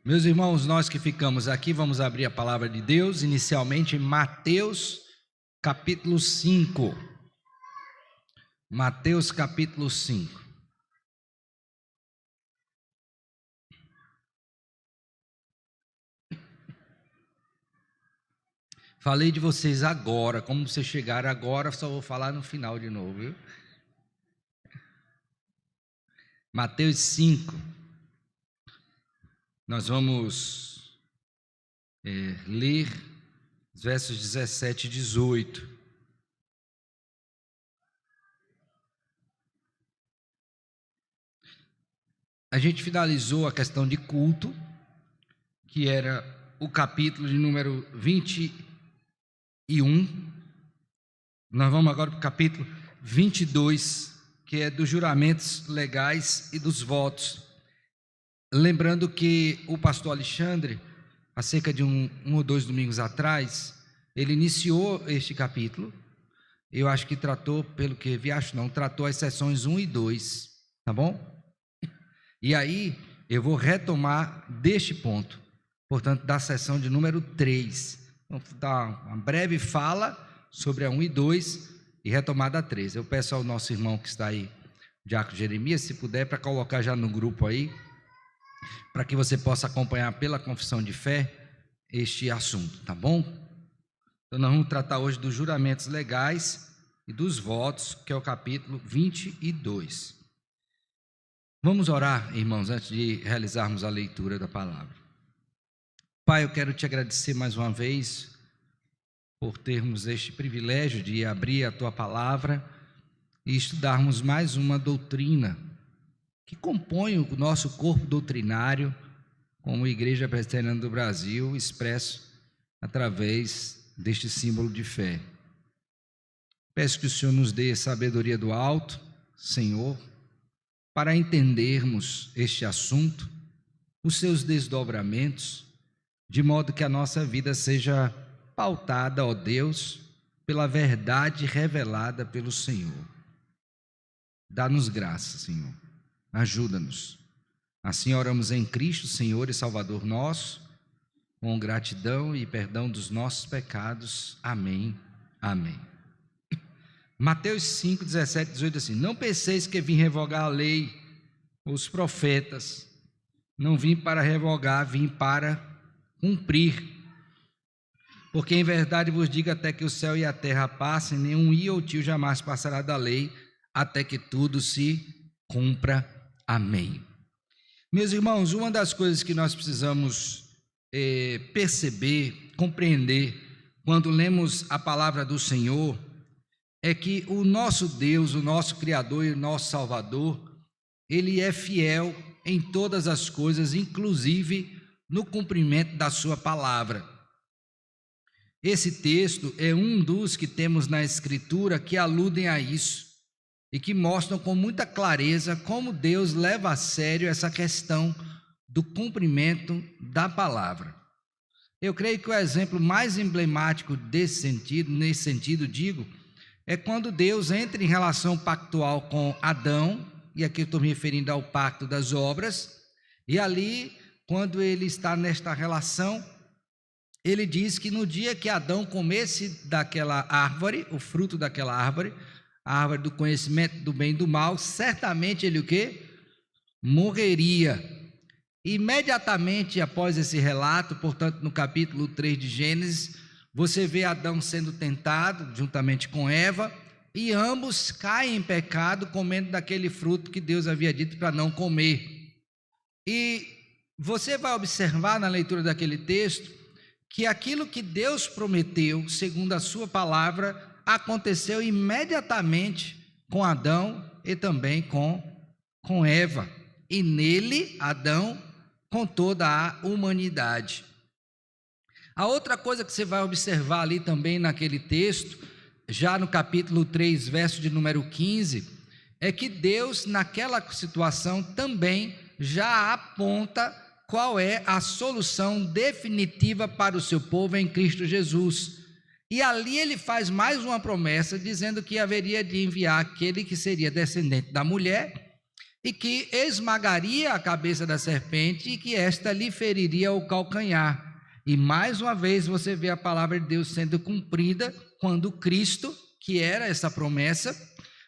Meus irmãos, nós que ficamos aqui, vamos abrir a palavra de Deus, inicialmente em Mateus capítulo 5. Mateus capítulo 5. Falei de vocês agora, como vocês chegaram agora, só vou falar no final de novo, viu? Mateus 5. Nós vamos ler os versos 17 e 18. A gente finalizou a questão de culto, que era o capítulo de número 21. Nós vamos agora para o capítulo 22, que é dos juramentos legais e dos votos. Lembrando que o pastor Alexandre, há cerca de um ou dois domingos atrás, ele iniciou este capítulo. Eu acho que tratou, pelo que vi, tratou as sessões 1 e 2, tá bom? E aí eu vou retomar deste ponto, portanto, da sessão de número 3. Vou dar uma breve fala sobre a 1 e 2 e retomada a 3. Eu peço ao nosso irmão que está aí, Diácono Jeremias, se puder, para colocar já no grupo aí, para que você possa acompanhar pela confissão de fé este assunto, tá bom? Então nós vamos tratar hoje dos juramentos legais e dos votos, que é o capítulo 22. Vamos orar, irmãos, antes de realizarmos a leitura da palavra. Pai, eu quero te agradecer mais uma vez por termos este privilégio de abrir a tua palavra e estudarmos mais uma doutrina que compõe o nosso corpo doutrinário como Igreja Presbiteriana do Brasil, expresso através deste símbolo de fé. Peço que o Senhor nos dê sabedoria do alto, Senhor, para entendermos este assunto, os seus desdobramentos, de modo que a nossa vida seja pautada, ó Deus, pela verdade revelada pelo Senhor. Dá-nos graça, Senhor. Ajuda-nos. Assim oramos em Cristo, Senhor e Salvador nosso, com gratidão e perdão dos nossos pecados. Amém. Amém. Mateus 5, 17 e 18 assim: não penseis que vim revogar a lei, os profetas. Não vim para revogar, vim para cumprir. Porque em verdade vos digo, até que o céu e a terra passem, nenhum i ou tio jamais passará da lei, até que tudo se cumpra. Amém. Meus irmãos, uma das coisas que nós precisamos perceber, compreender, quando lemos a palavra do Senhor, é que o nosso Deus, o nosso Criador e o nosso Salvador, Ele é fiel em todas as coisas, inclusive no cumprimento da sua palavra. Esse texto é um dos que temos na Escritura que aludem a isso e que mostram com muita clareza como Deus leva a sério essa questão do cumprimento da palavra. Eu creio que o exemplo mais emblemático nesse sentido, é quando Deus entra em relação pactual com Adão, e aqui eu estou me referindo ao pacto das obras, e ali, quando ele está nesta relação, ele diz que no dia que Adão comesse daquela árvore, o fruto daquela árvore, a árvore do conhecimento do bem e do mal, certamente ele o quê? Morreria. Imediatamente após esse relato, portanto no capítulo 3 de Gênesis, você vê Adão sendo tentado juntamente com Eva, e ambos caem em pecado comendo daquele fruto que Deus havia dito para não comer. E você vai observar na leitura daquele texto que aquilo que Deus prometeu, segundo a sua palavra, aconteceu imediatamente com Adão e também com Eva. E nele, Adão, com toda a humanidade. A outra coisa que você vai observar ali também naquele texto, já no capítulo 3, verso de número 15, é que Deus naquela situação também já aponta qual é a solução definitiva para o seu povo em Cristo Jesus. E ali ele faz mais uma promessa, dizendo que haveria de enviar aquele que seria descendente da mulher, e que esmagaria a cabeça da serpente e que esta lhe feriria o calcanhar. E mais uma vez você vê a palavra de Deus sendo cumprida quando Cristo, que era essa promessa,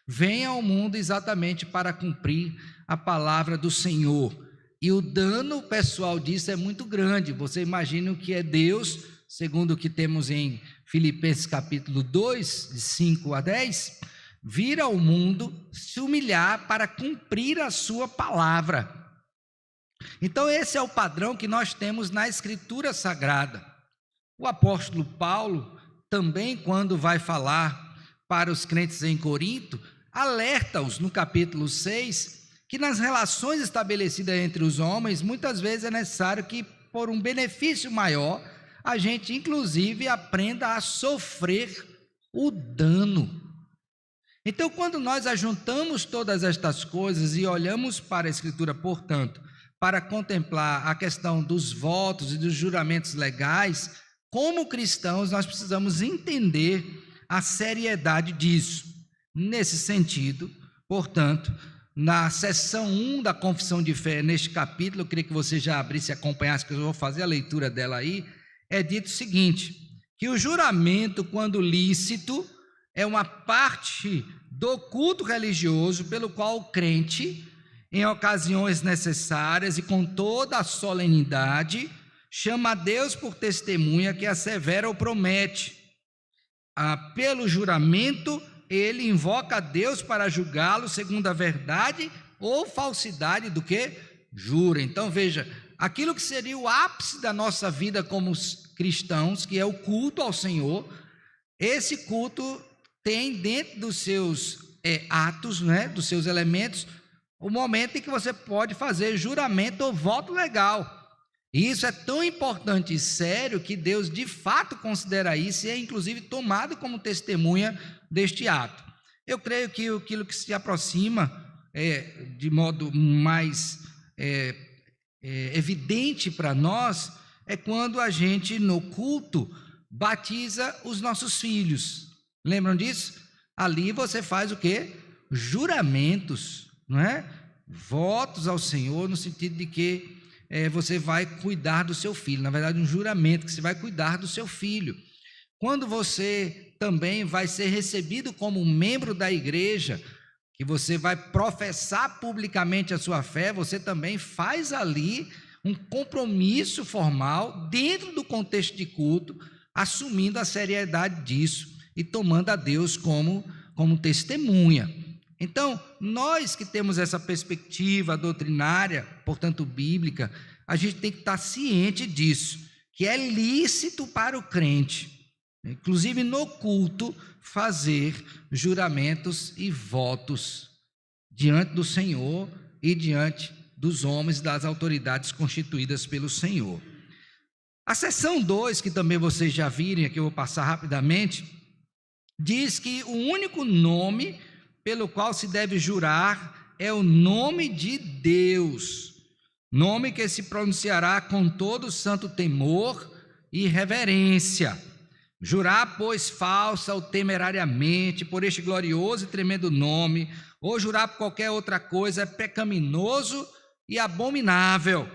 vem ao mundo exatamente para cumprir a palavra do Senhor. E o dano pessoal disso é muito grande. Você imagina o que é Deus, segundo o que temos em Filipenses capítulo 2, de 5 a 10, vir ao mundo se humilhar para cumprir a sua palavra. Então esse é o padrão que nós temos na Escritura Sagrada. O apóstolo Paulo também, quando vai falar para os crentes em Corinto, alerta-os no capítulo 6, que nas relações estabelecidas entre os homens, muitas vezes é necessário que, por um benefício maior, a gente inclusive aprenda a sofrer o dano. Então, quando nós ajuntamos todas estas coisas e olhamos para a Escritura, portanto, para contemplar a questão dos votos e dos juramentos legais, como cristãos nós precisamos entender a seriedade disso. Nesse sentido, portanto, na seção 1 da Confissão de Fé, neste capítulo, eu queria que você já abrisse e acompanhasse, que eu vou fazer a leitura dela aí, é dito o seguinte, que o juramento, quando lícito, é uma parte do culto religioso pelo qual o crente, em ocasiões necessárias e com toda a solenidade, chama a Deus por testemunha que assevera ou promete. Pelo juramento, ele invoca a Deus para julgá-lo segundo a verdade ou falsidade do que jura. Então veja, aquilo que seria o ápice da nossa vida como cristãos, que é o culto ao Senhor, esse culto tem dentro dos seus atos, né, dos seus elementos, o momento em que você pode fazer juramento ou voto legal. E isso é tão importante e sério que Deus de fato considera isso e é inclusive tomado como testemunha deste ato. Eu creio que aquilo que se aproxima de modo mais evidente para nós é quando a gente no culto batiza os nossos filhos. Lembram disso? Ali você faz o quê? Juramentos, não é? Votos ao Senhor no sentido de que você vai cuidar do seu filho. Na verdade, um juramento que você vai cuidar do seu filho. Quando você também vai ser recebido como membro da igreja, que você vai professar publicamente a sua fé, você também faz ali um compromisso formal dentro do contexto de culto, assumindo a seriedade disso e tomando a Deus como testemunha. Então, nós que temos essa perspectiva doutrinária, portanto bíblica, a gente tem que estar ciente disso, que é lícito para o crente, inclusive no culto, fazer juramentos e votos diante do Senhor e diante dos homens e das autoridades constituídas pelo Senhor. A seção 2, que também vocês já viram, aqui eu vou passar rapidamente, diz que o único nome pelo qual se deve jurar é o nome de Deus, nome que se pronunciará com todo santo temor e reverência. Jurar, pois, falsa ou temerariamente por este glorioso e tremendo nome, ou jurar por qualquer outra coisa, é pecaminoso e abominável.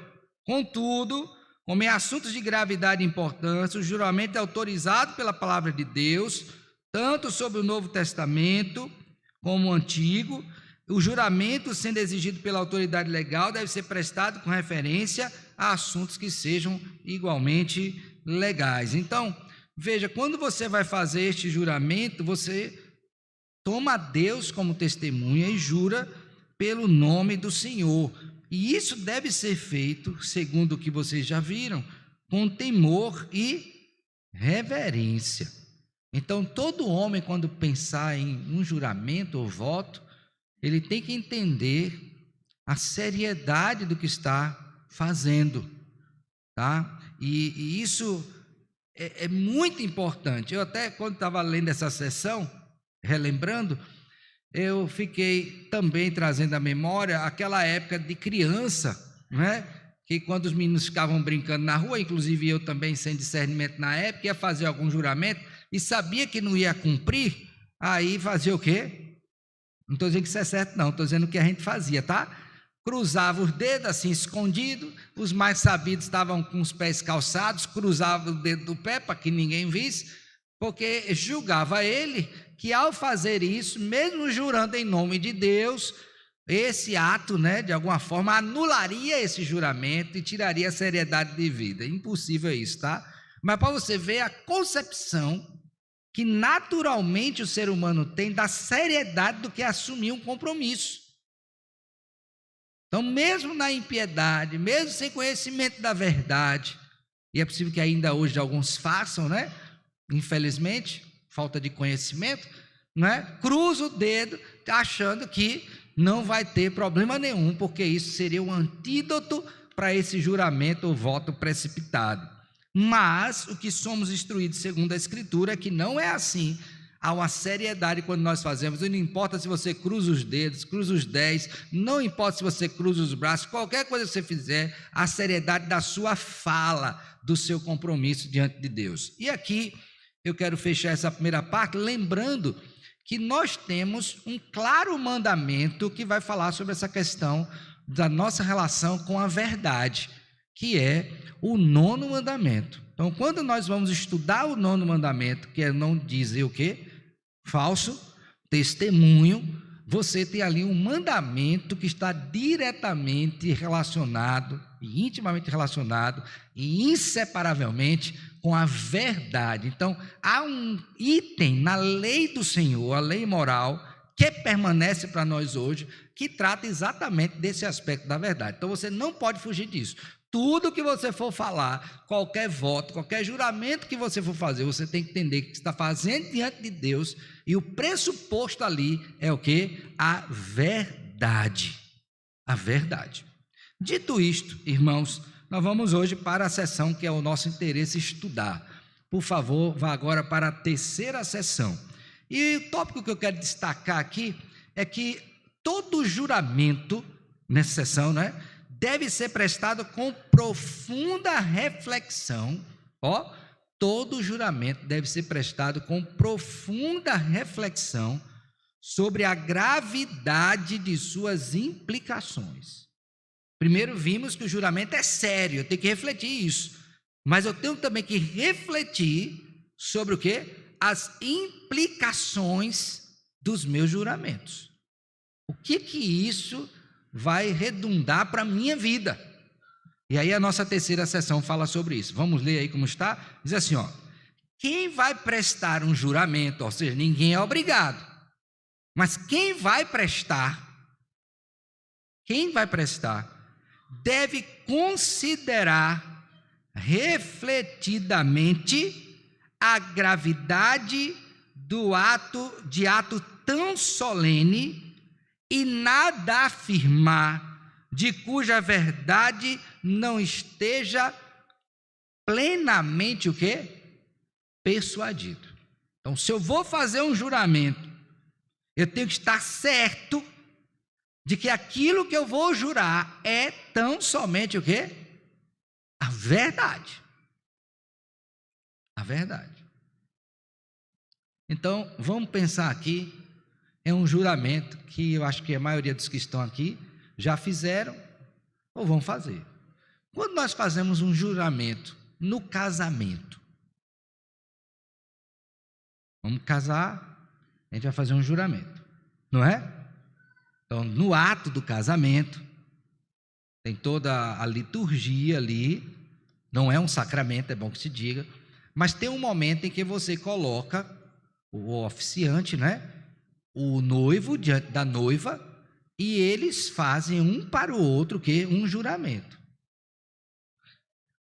Contudo, como em assuntos de gravidade e importância, o juramento é autorizado pela palavra de Deus, tanto sobre o Novo Testamento como o Antigo. O juramento, sendo exigido pela autoridade legal, deve ser prestado com referência a assuntos que sejam igualmente legais. Então, veja, quando você vai fazer este juramento, você toma Deus como testemunha e jura pelo nome do Senhor. E isso deve ser feito, segundo o que vocês já viram, com temor e reverência. Então, todo homem, quando pensar em um juramento ou voto, ele tem que entender a seriedade do que está fazendo, tá? E isso é muito importante. Eu até, quando estava lendo essa sessão, relembrando, eu fiquei também trazendo à memória aquela época de criança, né? Que quando os meninos ficavam brincando na rua, inclusive eu também, sem discernimento na época, ia fazer algum juramento e sabia que não ia cumprir, aí fazia o quê? Não estou dizendo que isso é certo não, estou dizendo o que a gente fazia, tá? cruzava os dedos assim escondido, os mais sabidos estavam com os pés calçados, cruzavam o dedo do pé para que ninguém visse, porque julgava ele que ao fazer isso, mesmo jurando em nome de Deus, esse ato, de alguma forma anularia esse juramento e tiraria a seriedade de vida. Impossível isso, tá? Mas para você ver a concepção que naturalmente o ser humano tem da seriedade do que assumir um compromisso. Então, mesmo na impiedade, mesmo sem conhecimento da verdade, e é possível que ainda hoje alguns façam, infelizmente, falta de conhecimento, cruza o dedo achando que não vai ter problema nenhum, porque isso seria um antídoto para esse juramento ou voto precipitado. Mas o que somos instruídos segundo a Escritura é que não é assim. Há uma seriedade quando nós fazemos, e não importa se você cruza os dedos, cruza os 10, não importa se você cruza os braços, qualquer coisa que você fizer, a seriedade da sua fala, do seu compromisso diante de Deus. E aqui eu quero fechar essa primeira parte lembrando que nós temos um claro mandamento que vai falar sobre essa questão da nossa relação com a verdade, que é o 9º mandamento. Então, quando nós vamos estudar o 9º mandamento, que é não dizer o quê? Falso testemunho, você tem ali um mandamento que está diretamente relacionado, e intimamente relacionado, e inseparavelmente com a verdade. Então, há um item na lei do Senhor, a lei moral, que permanece para nós hoje, que trata exatamente desse aspecto da verdade. Então, você não pode fugir disso. Tudo que você for falar, qualquer voto, qualquer juramento que você for fazer, você tem que entender que está fazendo diante de Deus, e o pressuposto ali é o quê? A verdade. A verdade. Dito isto, irmãos, nós vamos hoje para a sessão que é o nosso interesse estudar. Por favor, vá agora para a terceira sessão. E o tópico que eu quero destacar aqui é que todo juramento, nessa sessão, deve ser prestado com profunda reflexão. Todo juramento deve ser prestado com profunda reflexão sobre a gravidade de suas implicações. Primeiro vimos que o juramento é sério, eu tenho que refletir isso. Mas eu tenho também que refletir sobre o quê? As implicações dos meus juramentos. O que isso vai redundar para a minha vida? E aí a nossa terceira sessão fala sobre isso. Vamos ler aí como está? Diz assim, quem vai prestar um juramento, ou seja, ninguém é obrigado, mas quem vai prestar, deve considerar refletidamente a gravidade de ato tão solene e nada afirmar de cuja verdade não esteja plenamente o quê? Persuadido. Então, se eu vou fazer um juramento, eu tenho que estar certo de que aquilo que eu vou jurar é tão somente o quê? A verdade. A verdade. Então, vamos pensar aqui, é um juramento que eu acho que a maioria dos que estão aqui já fizeram ou vão fazer. Quando nós fazemos um juramento no casamento, vamos casar, a gente vai fazer um juramento, não é? Então, no ato do casamento, tem toda a liturgia ali, não é um sacramento, é bom que se diga, mas tem um momento em que você coloca o oficiante, o noivo diante da noiva, e eles fazem um para o outro um juramento.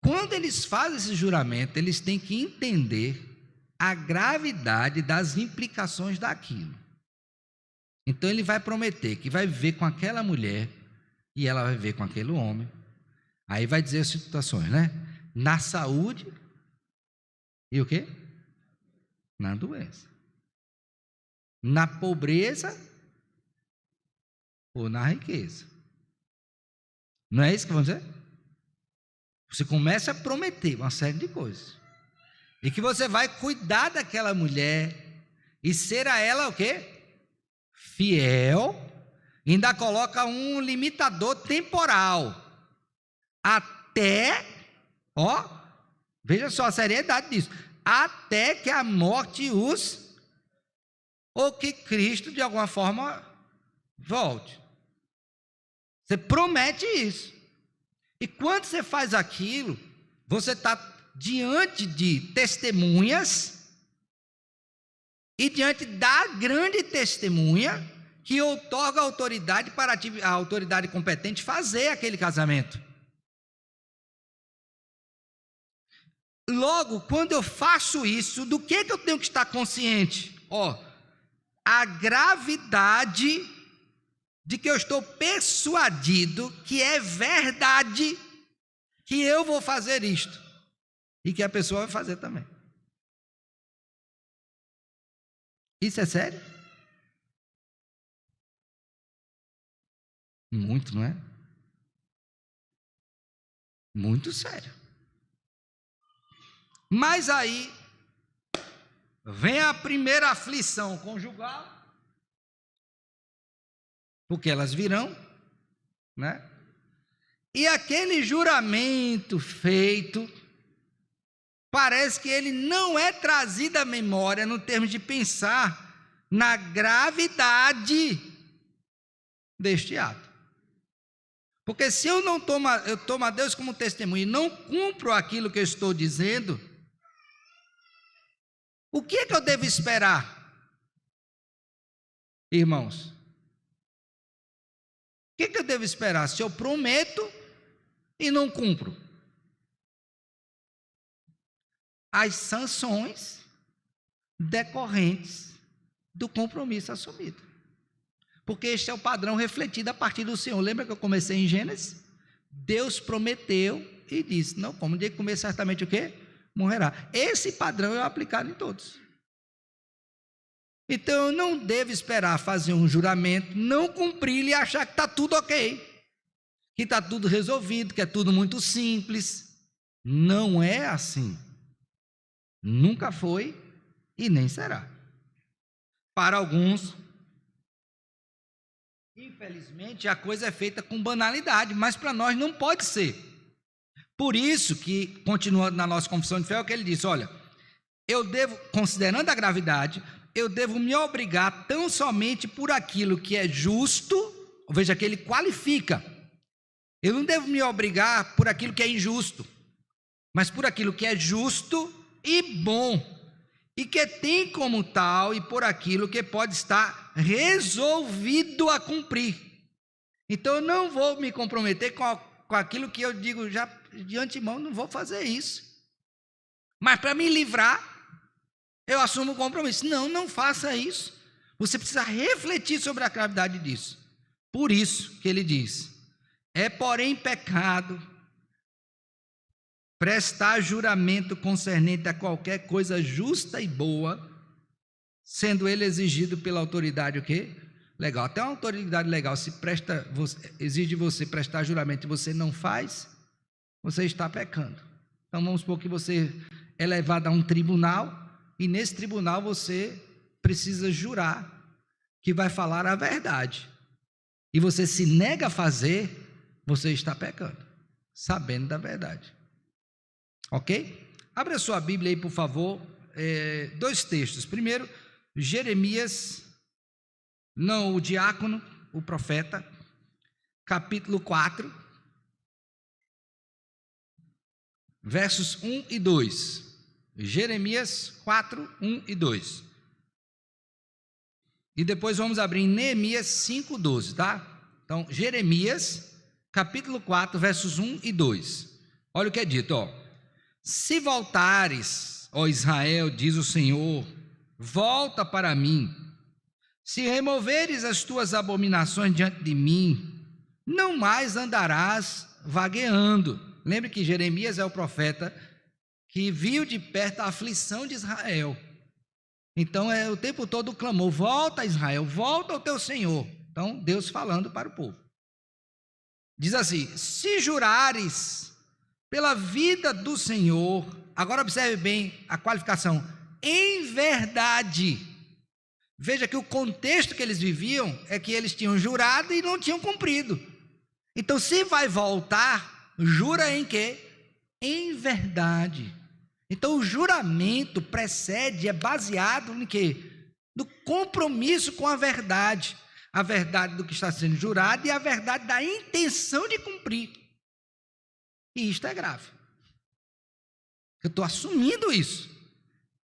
Quando eles fazem esse juramento, eles têm que entender a gravidade das implicações daquilo. Então ele vai prometer que vai viver com aquela mulher e ela vai viver com aquele homem. Aí vai dizer as situações, na saúde e o quê? Na doença. Na pobreza ou na riqueza. Não é isso que vão dizer? Você começa a prometer uma série de coisas. E que você vai cuidar daquela mulher e ser a ela o quê? Fiel, Ainda coloca um limitador temporal. Até, veja só a seriedade disso. Até que a morte ou que Cristo de alguma forma volte. Você promete isso. E quando você faz aquilo, você está diante de testemunhas e diante da grande testemunha que outorga autoridade para a autoridade competente fazer aquele casamento. Logo, quando eu faço isso, do que eu tenho que estar consciente? A gravidade de que eu estou persuadido que é verdade que eu vou fazer isto e que a pessoa vai fazer também. Isso é sério? Muito, não é? Muito sério. Mas aí vem a primeira aflição conjugal, porque elas virão, né? E aquele juramento feito, parece que ele não é trazido à memória no termo de pensar na gravidade deste ato. Porque se eu tomo a Deus como testemunho e não cumpro aquilo que eu estou dizendo, o que é que eu devo esperar, irmãos? O que é que eu devo esperar se eu prometo e não cumpro? As sanções decorrentes do compromisso assumido. Porque este é o padrão refletido a partir do Senhor. Lembra que eu comecei em Gênesis? Deus prometeu e disse: não, como dia que comer, certamente o quê? Morrerá. Esse padrão é aplicado em todos. Então eu não devo esperar fazer um juramento, não cumprir e achar que está tudo ok, que está tudo resolvido, que é tudo muito simples. Não é assim. Nunca foi e nem será. Para alguns, infelizmente, a coisa é feita com banalidade, mas para nós não pode ser. Por isso que, continuando na nossa confissão de fé, é o que ele disse: olha, eu devo, considerando a gravidade, eu devo me obrigar tão somente por aquilo que é justo, veja que ele qualifica. Eu não devo me obrigar por aquilo que é injusto, mas por aquilo que é justo e bom, e que tem como tal, e por aquilo que pode estar resolvido a cumprir. Então eu não vou me comprometer com aquilo que eu digo já de antemão, não vou fazer isso. Mas para me livrar, eu assumo o compromisso. Não faça isso. Você precisa refletir sobre a gravidade disso. Por isso que ele diz: é porém pecado prestar juramento concernente a qualquer coisa justa e boa, sendo ele exigido pela autoridade o quê? Legal. Até uma autoridade legal, se exige de você prestar juramento e você não faz, você está pecando. Então vamos supor que você é levado a um tribunal, e nesse tribunal você precisa jurar que vai falar a verdade, e você se nega a fazer, você está pecando, sabendo da verdade. Ok? Abra a sua Bíblia aí, por favor, 2 textos. Primeiro, Jeremias, não o diácono, o profeta, capítulo 4, versos 1 e 2. Jeremias 4, 1 e 2. E depois vamos abrir em Neemias 5, 12, tá? Então, Jeremias, capítulo 4, versos 1 e 2. Olha o que é dito, se voltares, ó Israel, diz o Senhor, volta para mim. Se removeres as tuas abominações diante de mim, não mais andarás vagueando. Lembre que Jeremias é o profeta que viu de perto a aflição de Israel. Então o tempo todo clamou: volta Israel, volta ao teu Senhor. Então Deus falando para o povo. Diz assim: se jurares pela vida do Senhor, agora observe bem a qualificação, em verdade, Veja que o contexto que eles viviam é que eles tinham jurado e não tinham cumprido. Então, se vai voltar, jura em quê? Em verdade. Então, o juramento precede, é baseado em quê? No compromisso com a verdade do que está sendo jurado e a verdade da intenção de cumprir. E isto é grave. Eu estou assumindo isso.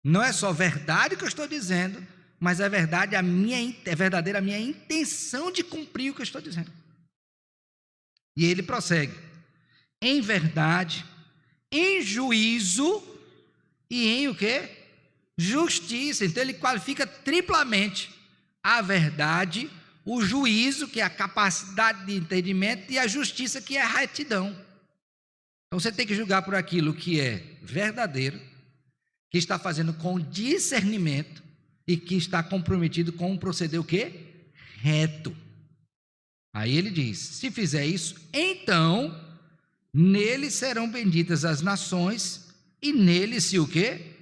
Não é só verdade que eu estou dizendo, mas é verdade é verdadeira a minha intenção de cumprir o que eu estou dizendo. E ele prossegue: em verdade, em juízo e em o quê? Justiça. Então ele qualifica triplamente a verdade, o juízo, que é a capacidade de entendimento, e a justiça, que é a retidão. Então você tem que julgar por aquilo que é verdadeiro, que está fazendo com discernimento e que está comprometido com um proceder o quê? Reto. Aí ele diz: se fizer isso, então nele serão benditas as nações e nele se o quê?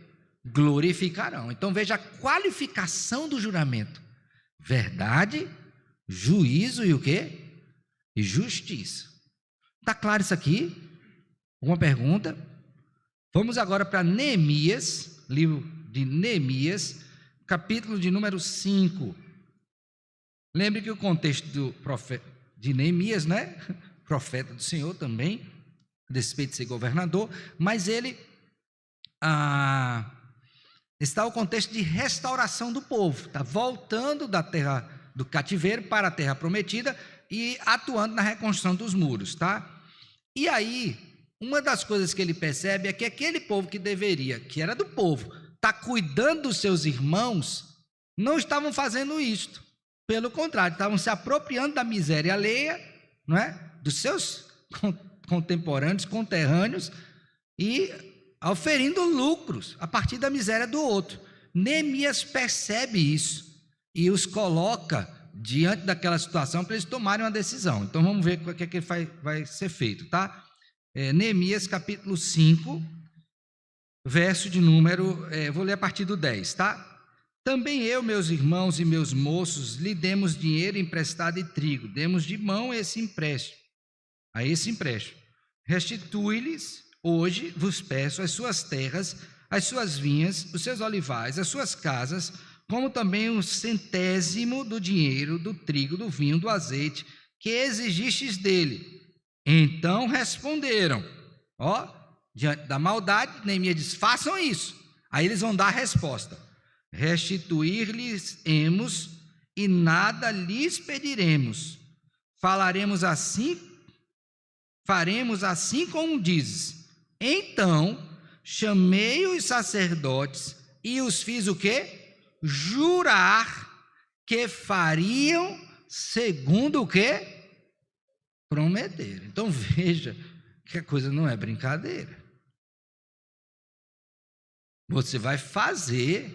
Glorificarão. Então veja a qualificação do juramento: verdade, juízo e o quê? E justiça. Está claro isso aqui? Alguma pergunta? Vamos agora para Neemias, livro de Neemias, capítulo de número 5. Lembre que o contexto do profeta de Neemias, né? Profeta do Senhor também, a despeito de ser governador, mas ele está o contexto de restauração do povo, está voltando da terra do cativeiro para a terra prometida e atuando na reconstrução dos muros, tá? E aí, uma das coisas que ele percebe é que aquele povo que deveria, que era do povo, estar cuidando dos seus irmãos, não estavam fazendo isto. Pelo contrário, estavam se apropriando da miséria alheia, não é? Dos seus conterrâneos, e oferindo lucros a partir da miséria do outro. Neemias percebe isso e os coloca diante daquela situação para eles tomarem uma decisão. Então vamos ver o que é que vai ser feito, tá? Neemias capítulo 5, verso de número, vou ler a partir do 10, tá? Também eu, meus irmãos e meus moços, lhe demos dinheiro emprestado e trigo, demos de mão a esse empréstimo. Restitui-lhes, hoje vos peço, as suas terras, as suas vinhas, os seus olivais, as suas casas, como também o 100º do dinheiro, do trigo, do vinho, do azeite, que exigistes dele. Então responderam, diante da maldade, Neemias diz: façam isso. Aí eles vão dar a resposta: restituir-lhes-emos e nada lhes pediremos. Faremos assim como dizes. Então chamei os sacerdotes e os fiz o quê? Jurar que fariam segundo o quê? Prometeram. Então veja que a coisa não é brincadeira. Você vai fazer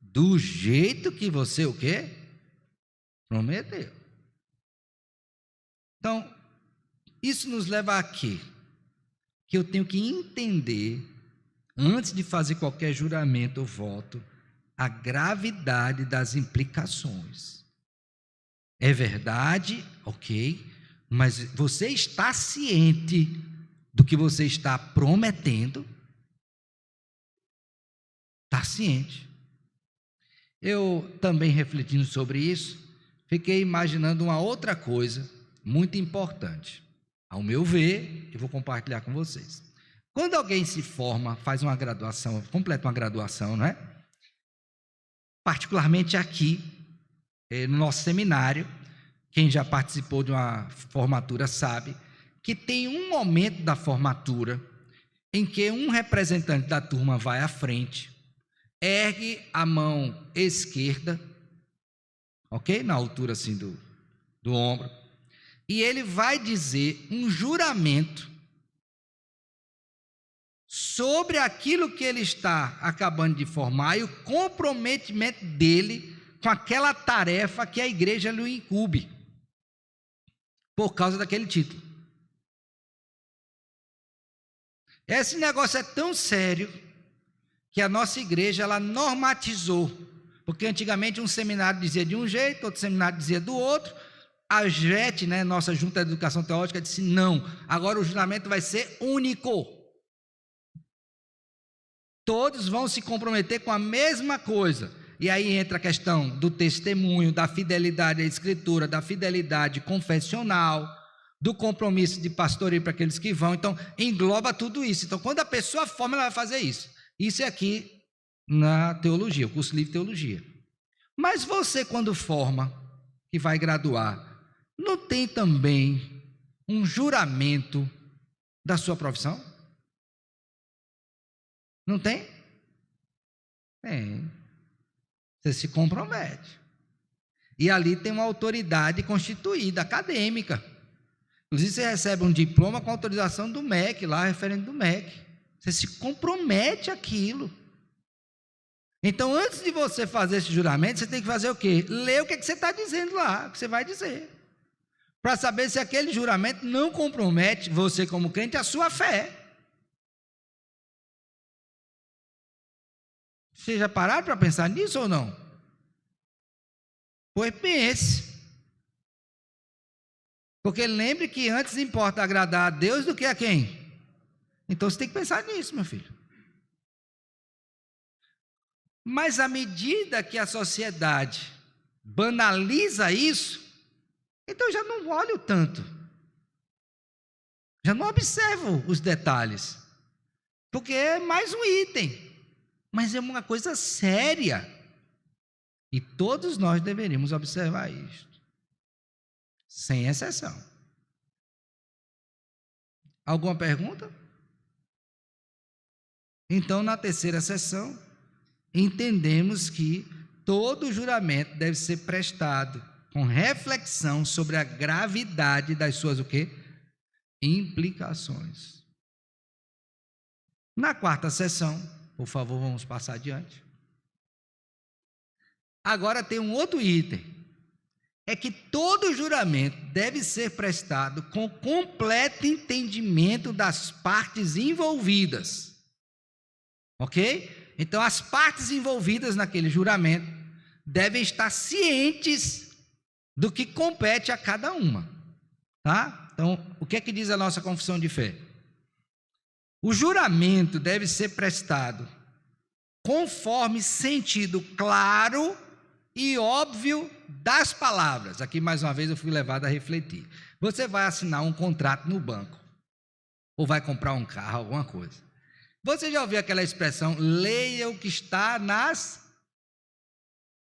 do jeito que você o quê? Prometeu. Então, isso nos leva a quê? Que eu tenho que entender, antes de fazer qualquer juramento ou voto, a gravidade das implicações. É verdade, ok, mas você está ciente do que você está prometendo? Está ciente. Eu também, refletindo sobre isso, fiquei imaginando uma outra coisa muito importante. Ao meu ver, eu vou compartilhar com vocês. Quando alguém se forma, faz uma graduação, completa uma graduação, não é? Particularmente aqui, no nosso seminário, quem já participou de uma formatura sabe que tem um momento da formatura em que um representante da turma vai à frente, ergue a mão esquerda, ok? Na altura assim do ombro, e ele vai dizer um juramento sobre aquilo que ele está acabando de formar e o comprometimento dele com aquela tarefa que a igreja lhe incumbe, por causa daquele título. Esse negócio é tão sério que a nossa igreja ela normatizou Porque antigamente um seminário dizia de um jeito, outro seminário dizia do outro. A JET, nossa Junta de Educação Teológica, disse não, agora o juramento vai ser único. Todos vão se comprometer com a mesma coisa. E aí entra a questão do testemunho, da fidelidade à Escritura, da fidelidade confessional, do compromisso de pastoreio para aqueles que vão. Então, engloba tudo isso. Então, quando a pessoa forma, ela vai fazer isso. Isso é aqui na teologia, o curso livre de teologia. Mas você, quando forma, que vai graduar, não tem também um juramento da sua profissão? Não tem? Tem. Você se compromete. E ali tem uma autoridade constituída, acadêmica. Inclusive, você recebe um diploma com autorização do MEC, lá, referente do MEC. Você se compromete àquilo. Então, antes de você fazer esse juramento, você tem que fazer o quê? Ler o que você está dizendo lá, o que você vai dizer. Para saber se aquele juramento não compromete você como crente a sua fé. Vocês já pararam para pensar nisso ou não? Pois pense. Porque lembre que antes importa agradar a Deus do que a quem? Então você tem que pensar nisso, meu filho. Mas à medida que a sociedade banaliza isso, então eu já não olho tanto. Já não observo os detalhes. Porque é mais um item. Mas é uma coisa séria. E todos nós deveríamos observar isto. Sem exceção. Alguma pergunta? Então, na terceira sessão, entendemos que todo juramento deve ser prestado com reflexão sobre a gravidade das suas o quê? Implicações. Na quarta sessão, por favor, vamos passar adiante. Agora tem um outro item. É que todo juramento deve ser prestado com completo entendimento das partes envolvidas. Ok? Então, as partes envolvidas naquele juramento devem estar cientes do que compete a cada uma. Tá? Então, o que é que diz a nossa confissão de fé? O juramento deve ser prestado conforme sentido claro e óbvio das palavras. Aqui, mais uma vez, eu fui levado a refletir. Você vai assinar um contrato no banco, ou vai comprar um carro, alguma coisa. Você já ouviu aquela expressão, leia o que está nas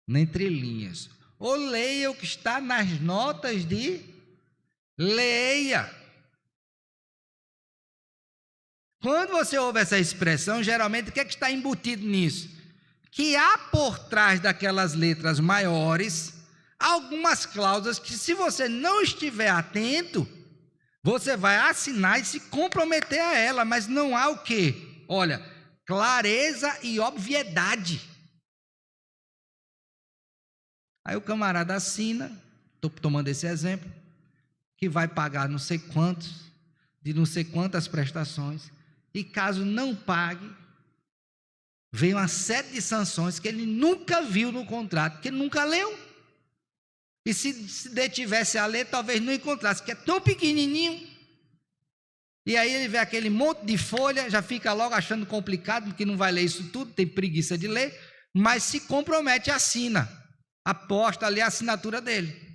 entrelinhas, ou leia o que está nas notas de leia. Quando você ouve essa expressão, geralmente o que é que está embutido nisso? Que há por trás daquelas letras maiores algumas cláusulas que, se você não estiver atento, você vai assinar e se comprometer a ela, mas não há o quê? Olha, clareza e obviedade. Aí o camarada assina, estou tomando esse exemplo, que vai pagar não sei quantos, de não sei quantas prestações, e caso não pague, vem uma série de sanções que ele nunca viu no contrato, que ele nunca leu. E se detivesse a ler, talvez não encontrasse, que é tão pequenininho. E aí ele vê aquele monte de folha, já fica logo achando complicado, porque não vai ler isso tudo, tem preguiça de ler, mas se compromete e assina, aposta ali a assinatura dele.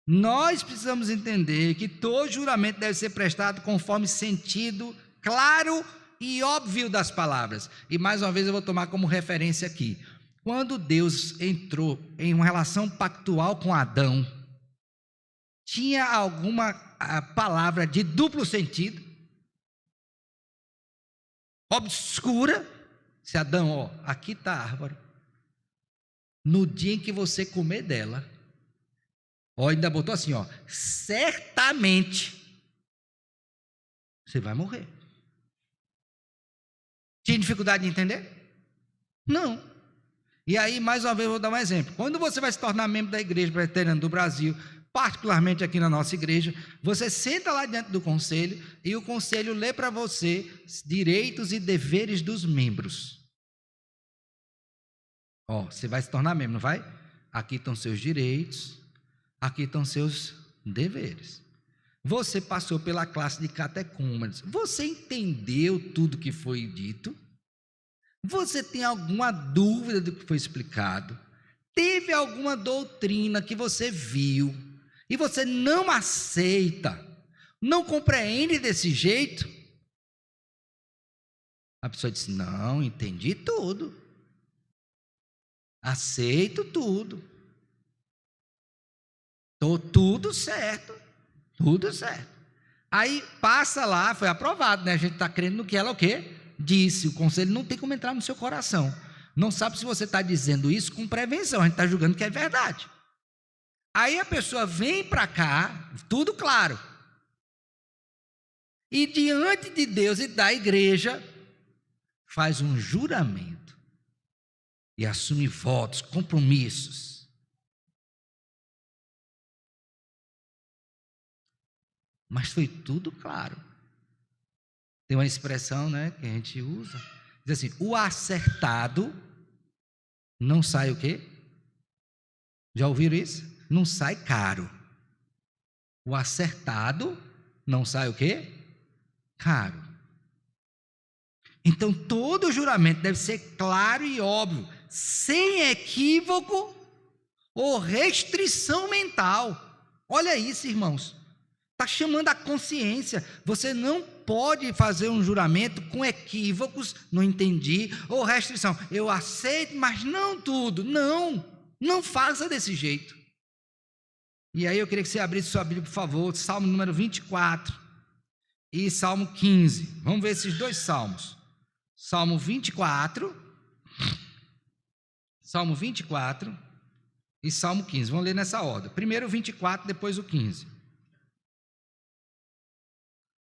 Nós precisamos entender que todo juramento deve ser prestado conforme sentido claro e óbvio das palavras. E mais uma vez eu vou tomar como referência aqui. Quando Deus entrou em uma relação pactual com Adão, tinha alguma palavra de duplo sentido? Obscura? Se Adão, ó, aqui está a árvore. No dia em que você comer dela, ó, ainda botou assim, ó, certamente você vai morrer. Tinha dificuldade de entender? Não. E aí, mais uma vez, eu vou dar um exemplo. Quando você vai se tornar membro da Igreja Presbiteriana do Brasil, particularmente aqui na nossa igreja, você senta lá diante do conselho e o conselho lê para você direitos e deveres dos membros. Ó, você vai se tornar membro, não vai? Aqui estão seus direitos, aqui estão seus deveres. Você passou pela classe de catecúmenos. Você entendeu tudo que foi dito? Você tem alguma dúvida do que foi explicado? Teve alguma doutrina que você viu e você não aceita, não compreende desse jeito? A pessoa disse: não, entendi tudo. Aceito tudo. Estou tudo certo. Tudo certo. Aí passa lá, foi aprovado, né? A gente está crendo no que ela o quê? Disse. O conselho não tem como entrar no seu coração. Não sabe se você está dizendo isso com prevenção. A gente está julgando que é verdade. Aí a pessoa vem para cá, tudo claro. E diante de Deus e da igreja, faz um juramento. E assume votos, compromissos. Mas foi tudo claro. Tem uma expressão, né, que a gente usa. Diz assim: o acertado não sai o quê? Já ouviram isso? Não sai caro. O acertado não sai o quê? Caro. Então todo juramento deve ser claro e óbvio, sem equívoco ou restrição mental. Olha isso, irmãos. Está chamando a consciência. Você não pode fazer um juramento com equívocos, não entendi, ou restrição. Eu aceito, mas não tudo. Não faça desse jeito. E aí eu queria que você abrisse sua Bíblia, por favor, Salmo número 24 e Salmo 15. Vamos ver esses dois salmos. Salmo 24 e Salmo 15. Vamos ler nessa ordem. Primeiro o 24, depois o 15.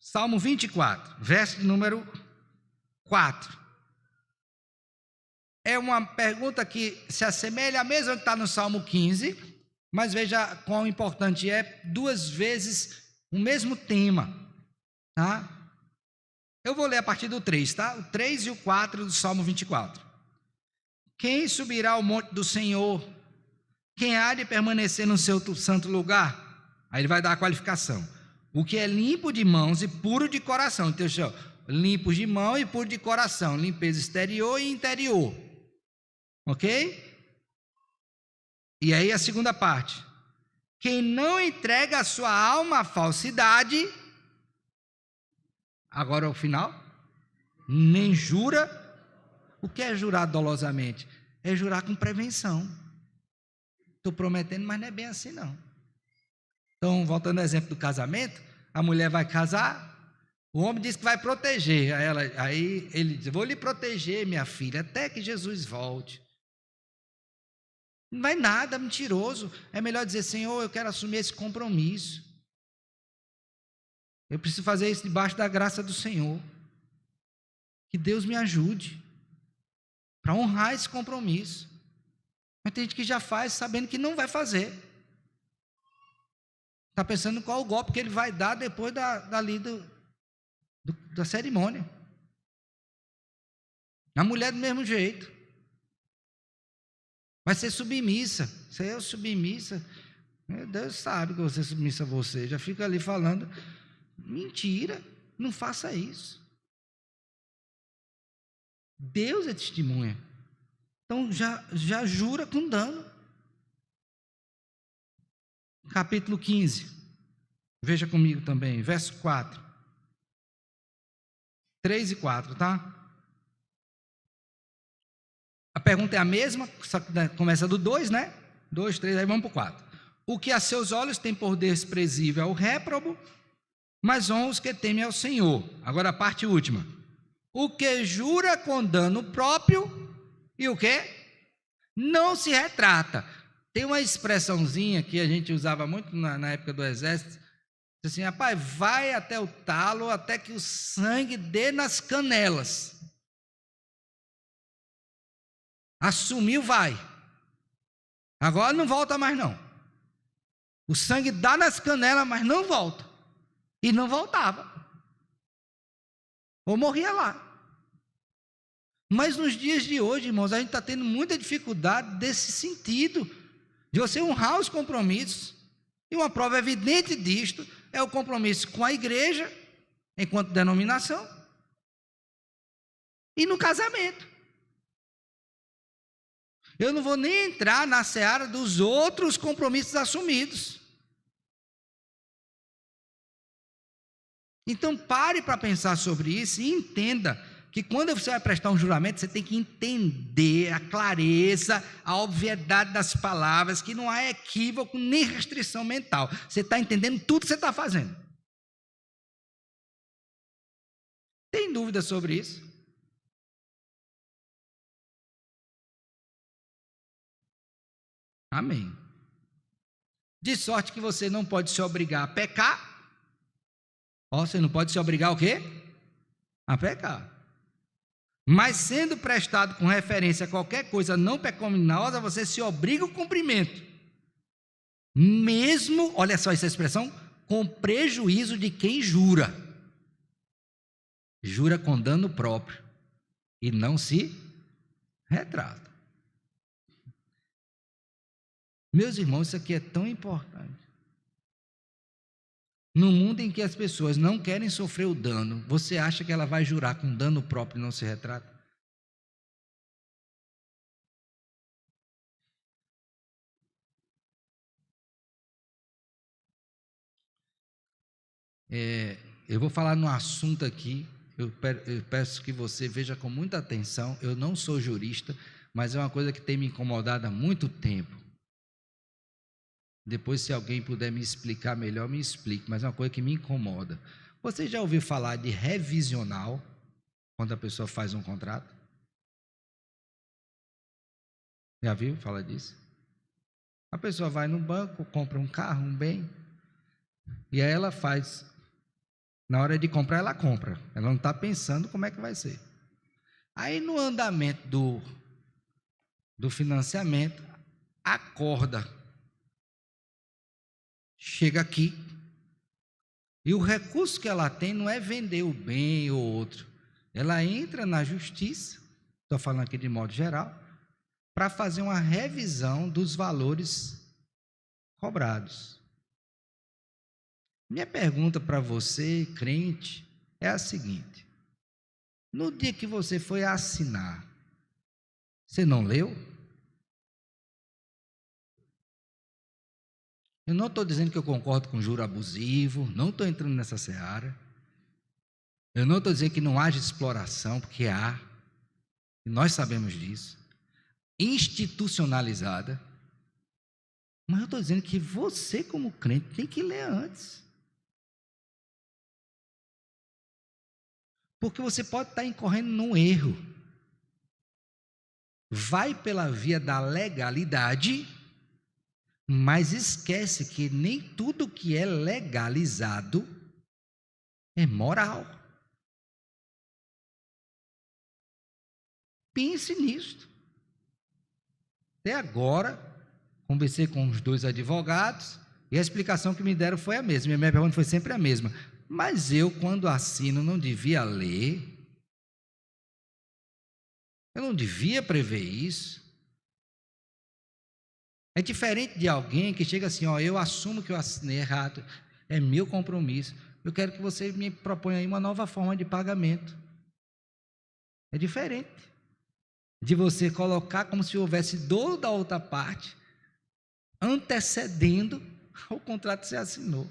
Salmo 24, verso número 4. É uma pergunta que se assemelha à mesma que está no Salmo 15, mas veja quão importante é, duas vezes o mesmo tema, tá? Eu vou ler a partir do 3, tá? O 3 e o 4 do Salmo 24. Quem subirá ao monte do Senhor? Quem há de permanecer no seu santo lugar? Aí ele vai dar a qualificação. O que é limpo de mãos e puro de coração. Então, limpo de mão e puro de coração. Limpeza exterior e interior. Ok? E aí a segunda parte. Quem não entrega a sua alma à falsidade. Agora o final. Nem jura. O que é jurar dolosamente? É jurar com prevenção. Estou prometendo, mas não é bem assim não. Então, voltando ao exemplo do casamento, a mulher vai casar, o homem diz que vai proteger, aí ele diz: vou lhe proteger, minha filha, até que Jesus volte. Não vai nada, mentiroso. É melhor dizer: Senhor, eu quero assumir esse compromisso. Eu preciso fazer isso debaixo da graça do Senhor. Que Deus me ajude para honrar esse compromisso. Mas tem gente que já faz sabendo que não vai fazer. Está pensando qual o golpe que ele vai dar depois da cerimônia. A mulher do mesmo jeito. Vai ser submissa. Se eu submissa, meu Deus sabe que eu vou ser submissa a você. Já fica ali falando. Mentira, não faça isso. Deus é testemunha. Então já jura com dano. Capítulo 15, veja comigo também, verso 4, 3 e 4, tá? A pergunta é a mesma, só que começa do 2, né? 2, 3, aí vamos para o 4. O que a seus olhos tem por desprezível é o réprobo, mas honra os que temem ao Senhor. Agora a parte última. O que jura com dano próprio e o que? Não se retrata. Tem uma expressãozinha que a gente usava muito na época do exército, assim: rapaz, vai até o talo, até que o sangue dê nas canelas. Assumiu, vai. Agora não volta mais não. O sangue dá nas canelas, mas não volta. E não voltava. Ou morria lá. Mas nos dias de hoje, irmãos, a gente está tendo muita dificuldade desse sentido, de você honrar os compromissos. E uma prova evidente disto é o compromisso com a igreja, enquanto denominação, e no casamento. Eu não vou nem entrar na seara dos outros compromissos assumidos. Então pare para pensar sobre isso e entenda que quando você vai prestar um juramento, você tem que entender a clareza, a obviedade das palavras, que não há equívoco nem restrição mental. Você está entendendo tudo que você está fazendo. Tem dúvida sobre isso? Amém. De sorte que você não pode se obrigar a pecar. Ó, você não pode se obrigar o quê? A pecar. Mas sendo prestado com referência a qualquer coisa não pecaminosa, você se obriga ao cumprimento. Mesmo, olha só essa expressão, com prejuízo de quem jura. Jura com dano próprio e não se retrata. Meus irmãos, isso aqui é tão importante. No mundo em que as pessoas não querem sofrer o dano, você acha que ela vai jurar com dano próprio e não se retrata? Eu vou falar num assunto aqui, eu peço que você veja com muita atenção. Eu não sou jurista, mas é uma coisa que tem me incomodado há muito tempo. Depois, se alguém puder me explicar melhor, me explique, mas é uma coisa que me incomoda. Você já ouviu falar de revisional, quando a pessoa faz um contrato? Já viu falar disso? A pessoa vai no banco, compra um carro, um bem, e aí ela faz. Na hora de comprar, ela compra. Ela não está pensando como é que vai ser. Aí, no andamento do financiamento, a corda chega aqui, e o recurso que ela tem não é vender o bem ou outro. Ela entra na justiça, estou falando aqui de modo geral, para fazer uma revisão dos valores cobrados. Minha pergunta para você, crente, é a seguinte: no dia que você foi assinar, você não leu? Eu não estou dizendo que eu concordo com juro abusivo, não estou entrando nessa seara. Eu não estou dizendo que não haja exploração, porque há, e nós sabemos disso, institucionalizada. Mas eu estou dizendo que você, como crente, tem que ler antes. Porque você pode estar incorrendo num erro. Vai pela via da legalidade, mas esquece que nem tudo que é legalizado é moral. Pense nisto. Até agora, conversei com os dois advogados e a explicação que me deram foi a mesma. Minha pergunta foi sempre a mesma. Mas eu, quando assino, não devia ler? Eu não devia prever isso? É diferente de alguém que chega assim, ó, eu assumo que eu assinei errado, é meu compromisso. Eu quero que você me proponha aí uma nova forma de pagamento. É diferente de você colocar como se houvesse dolo da outra parte, antecedendo o contrato que você assinou.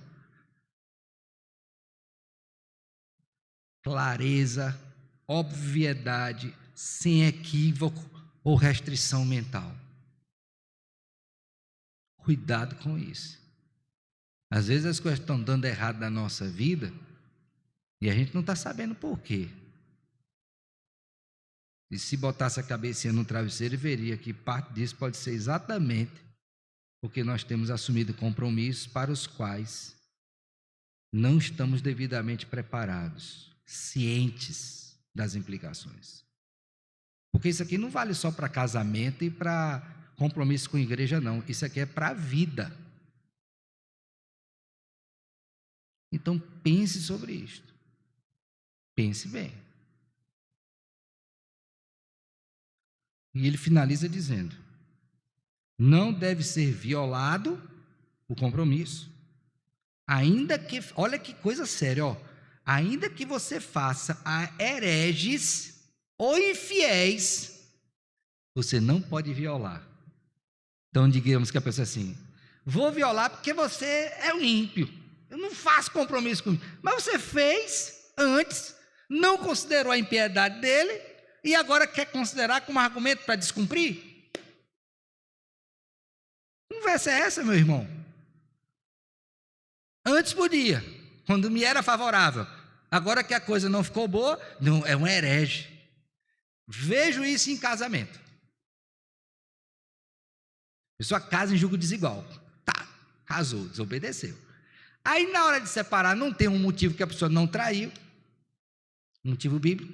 Clareza, obviedade, sem equívoco ou restrição mental. Cuidado com isso. Às vezes as coisas estão dando errado na nossa vida e a gente não está sabendo por quê. E se botasse a cabecinha no travesseiro, veria que parte disso pode ser exatamente porque nós temos assumido compromissos para os quais não estamos devidamente preparados, cientes das implicações. Porque isso aqui não vale só para casamento e para compromisso com a igreja, não. Isso aqui é para a vida. Então pense sobre isto. Pense bem. E ele finaliza dizendo: não deve ser violado o compromisso, ainda que, olha que coisa séria, ó, ainda que você faça a hereges ou infiéis, você não pode violar. Então, digamos que a pessoa assim: vou violar porque você é um ímpio, eu não faço compromisso comigo. Mas você fez antes, não considerou a impiedade dele e agora quer considerar como argumento para descumprir? Que conversa é essa, meu irmão? Antes podia, quando me era favorável. Agora que a coisa não ficou boa, não, é um herege. Vejo isso em casamento. A pessoa casa em julgo desigual. Tá, casou, desobedeceu. Aí na hora de separar, não tem um motivo que a pessoa não traiu, motivo bíblico.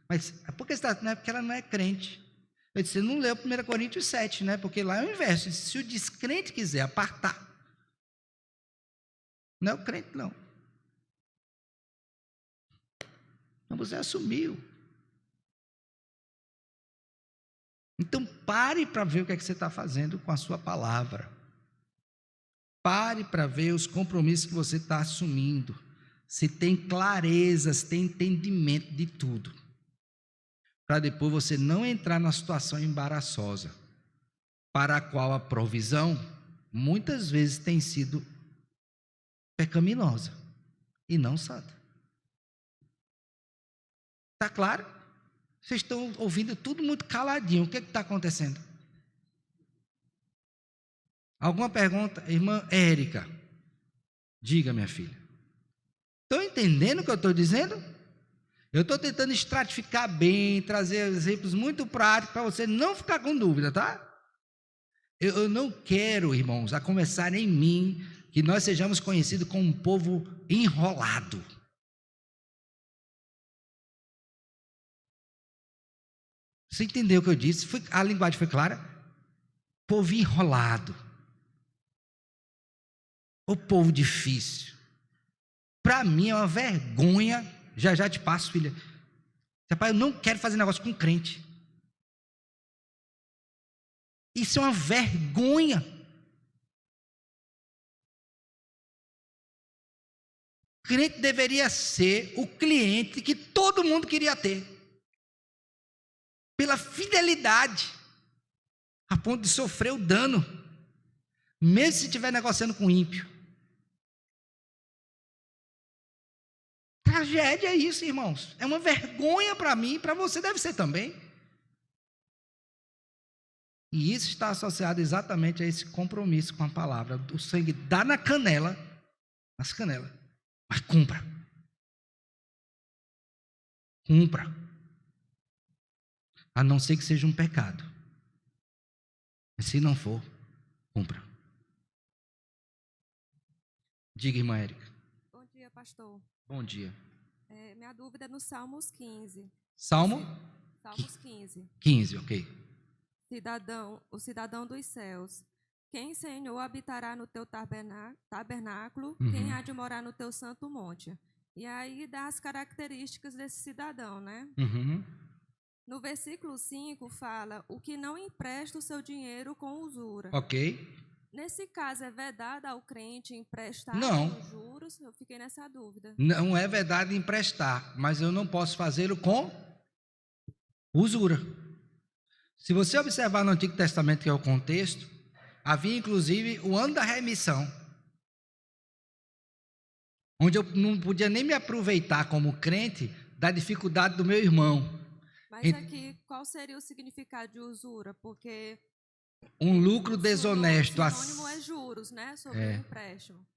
Mas por que você está? Não é porque ela não é crente. Eu disse: você não leu 1 Coríntios 7, né? Porque lá é o inverso. Se o descrente quiser apartar, não é o crente, não. Então você assumiu. Então pare para ver o que é que você está fazendo com a sua palavra. Pare para ver os compromissos que você está assumindo. Se tem clareza, se tem entendimento de tudo. Para depois você não entrar na situação embaraçosa, para a qual a provisão muitas vezes tem sido pecaminosa e não santa. Está claro? Vocês estão ouvindo tudo muito caladinho. O que está acontecendo? Alguma pergunta? Irmã Érica, diga, minha filha. Estão entendendo o que eu estou dizendo? Eu estou tentando estratificar bem, trazer exemplos muito práticos para você não ficar com dúvida, tá? Eu não quero, irmãos, a começar em mim, que nós sejamos conhecidos como um povo enrolado. Você entendeu o que eu disse? A linguagem foi clara? Povo enrolado. O povo difícil. Para mim é uma vergonha. Já te passo, filha. Pai, eu não quero fazer negócio com crente. Isso é uma vergonha. O crente deveria ser o cliente que todo mundo queria ter. Pela fidelidade, a ponto de sofrer o dano, mesmo se estiver negociando com ímpio. Tragédia é isso, irmãos. É uma vergonha para mim e para você deve ser também. E isso está associado exatamente a esse compromisso com a palavra. O sangue dá na canela, nas canelas, mas cumpra. Cumpra. A não ser que seja um pecado. Mas se não for, cumpra. Diga, irmã Érica. Bom dia, pastor. Bom dia. Minha dúvida é no Salmos 15. Salmos 15. 15, ok. O cidadão dos céus. Quem, Senhor, habitará no teu tabernáculo? Quem há de morar no teu santo monte? E aí dá as características desse cidadão, né? No versículo 5 fala: o que não empresta o seu dinheiro com usura. Ok. Nesse caso, é vedado ao crente emprestar os juros? Eu fiquei nessa dúvida. Não é verdade emprestar, mas eu não posso fazê-lo com usura. Se você observar no Antigo Testamento, que é o contexto, havia inclusive o ano da remissão, onde eu não podia nem me aproveitar como crente da dificuldade do meu irmão. Mas aqui, qual seria o significado de usura? Porque um lucro desonesto. O sinônimo é juros, né? Sobre o empréstimo.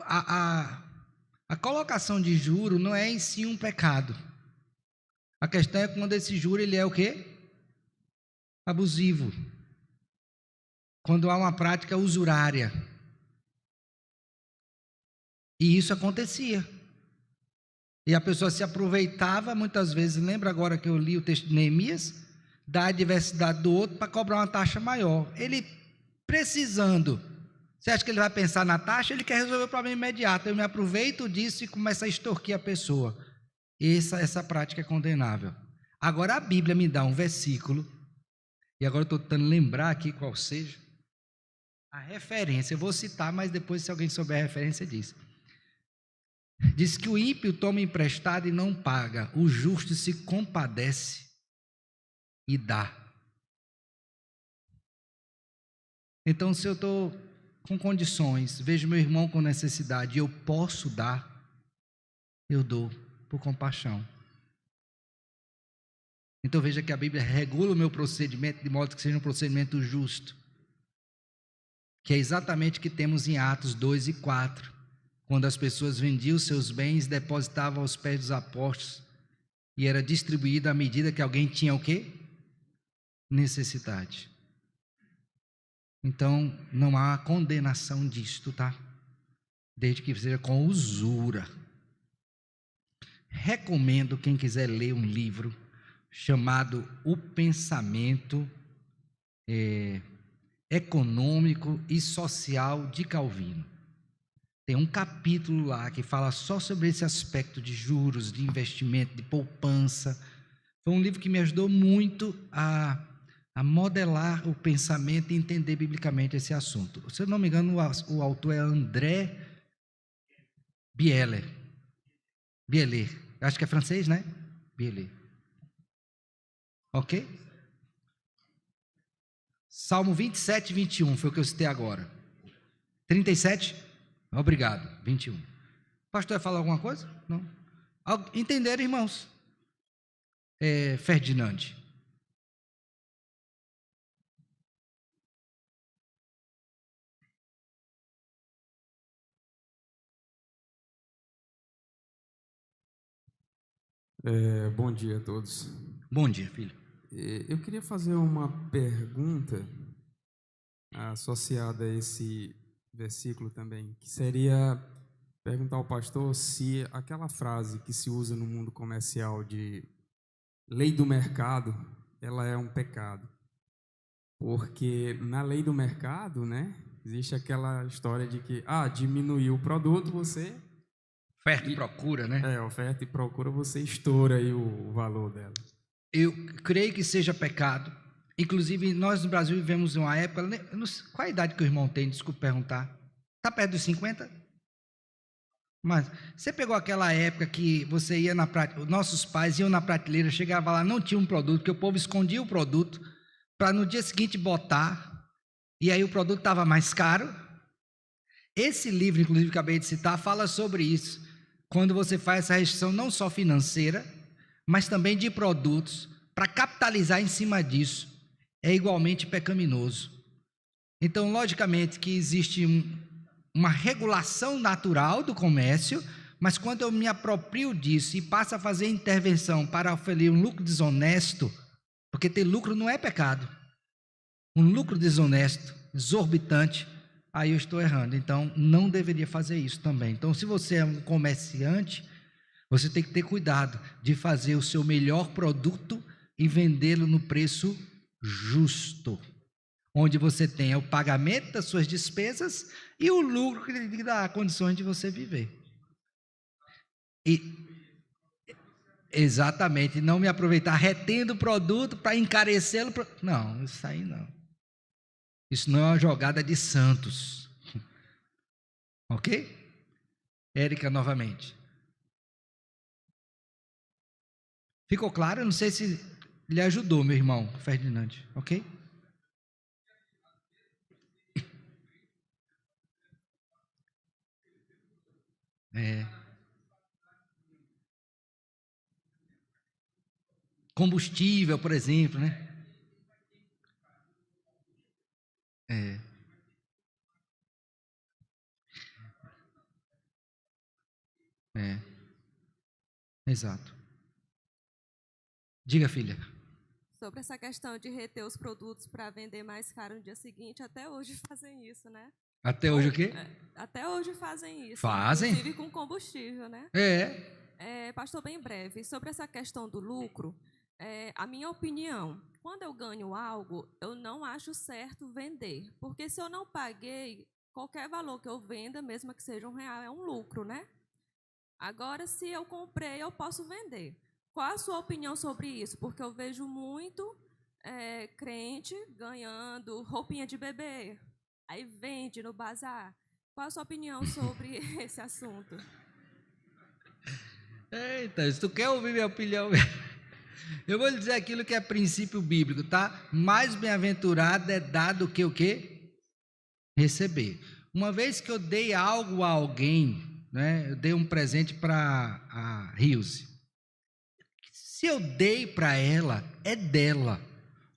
A colocação de juro não é em si um pecado. A questão é quando esse juro ele é o quê? Abusivo. Quando há uma prática usurária. E isso acontecia. E a pessoa se aproveitava muitas vezes, lembra agora que eu li o texto de Neemias? Da adversidade do outro para cobrar uma taxa maior. Ele precisando, você acha que ele vai pensar na taxa? Ele quer resolver o problema imediato. Eu me aproveito disso e começo a extorquir a pessoa. Essa prática é condenável. Agora a Bíblia me dá um versículo E agora eu estou tentando lembrar aqui qual seja a referência. Eu vou citar, mas depois, se alguém souber a referência, diz. Diz que o ímpio toma emprestado e não paga, o justo se compadece e dá. Então, se eu estou com condições, vejo meu irmão com necessidade e eu posso dar, eu dou por compaixão. Então veja que a Bíblia regula o meu procedimento de modo que seja um procedimento justo, que é exatamente o que temos em Atos 2 e 4, quando as pessoas vendiam seus bens, depositavam aos pés dos apóstolos e era distribuído à medida que alguém tinha o quê? Necessidade. Então não há condenação disto, tá? Desde que seja com usura. Recomendo quem quiser ler um livro chamado O Pensamento Econômico e Social de Calvino. Tem um capítulo lá que fala só sobre esse aspecto de juros, de investimento, de poupança. Foi um livro que me ajudou muito a modelar o pensamento e entender biblicamente esse assunto. Se eu não me engano, o autor é André Bieler. Acho que é francês, né? Bieler. Ok? Salmo 27 e 21 foi o que eu citei agora. 37? Obrigado. 21. Pastor, vai falar alguma coisa? Não? Entenderam, irmãos? Ferdinand. Bom dia a todos. Bom dia, filho. Eu queria fazer uma pergunta associada a esse versículo também, que seria perguntar ao pastor se aquela frase que se usa no mundo comercial de lei do mercado, ela é um pecado. Porque na lei do mercado, né, existe aquela história de que, diminuiu o produto, você... Oferta e procura, né? Oferta e procura, você estoura aí o valor dela. Eu creio que seja pecado. Inclusive, nós no Brasil vivemos uma época... Qual a idade que o irmão tem? Desculpa perguntar. Está perto dos 50? Mas você pegou aquela época que você ia na prateleira, nossos pais iam na prateleira, chegava lá, não tinha um produto, que o povo escondia o produto para no dia seguinte botar, e aí o produto estava mais caro. Esse livro, inclusive, que acabei de citar, fala sobre isso. Quando você faz essa restrição não só financeira, mas também de produtos, para capitalizar em cima disso, é igualmente pecaminoso. Então, logicamente que existe uma regulação natural do comércio, mas quando eu me aproprio disso e passo a fazer intervenção para oferecer um lucro desonesto, porque ter lucro não é pecado, um lucro desonesto, exorbitante, aí eu estou errando. Então não deveria fazer isso também. Então, se você é um comerciante, você tem que ter cuidado de fazer o seu melhor produto e vendê-lo no preço justo, onde você tenha o pagamento das suas despesas e o lucro que lhe dá condições de você viver. Exatamente, não me aproveitar retendo o produto para encarecê-lo. Não, isso aí não. Isso não é uma jogada de santos. Ok? Érica, novamente. Ficou claro? Eu não sei se lhe ajudou, meu irmão Ferdinand. Ok? Combustível, por exemplo, né? Exato. Diga, filha. Sobre essa questão de reter os produtos para vender mais caro no dia seguinte, até hoje fazem isso, né? Até hoje o quê? Até hoje fazem isso. Fazem? Inclusive com combustível, né? Pastor, bem breve, sobre essa questão do lucro, a minha opinião, quando eu ganho algo, eu não acho certo vender, porque se eu não paguei, qualquer valor que eu venda, mesmo que seja R$1, é um lucro, né? Agora, se eu comprei, eu posso vender. Qual a sua opinião sobre isso? Porque eu vejo muito crente ganhando roupinha de bebê, aí vende no bazar. Qual a sua opinião sobre esse assunto? Eita, se tu quer ouvir minha opinião, eu vou lhe dizer aquilo que é princípio bíblico, tá? Mais bem-aventurado é dar do que o quê? Receber. Uma vez que eu dei algo a alguém, né? Eu dei um presente para a Rilze. Se eu dei para ela, é dela.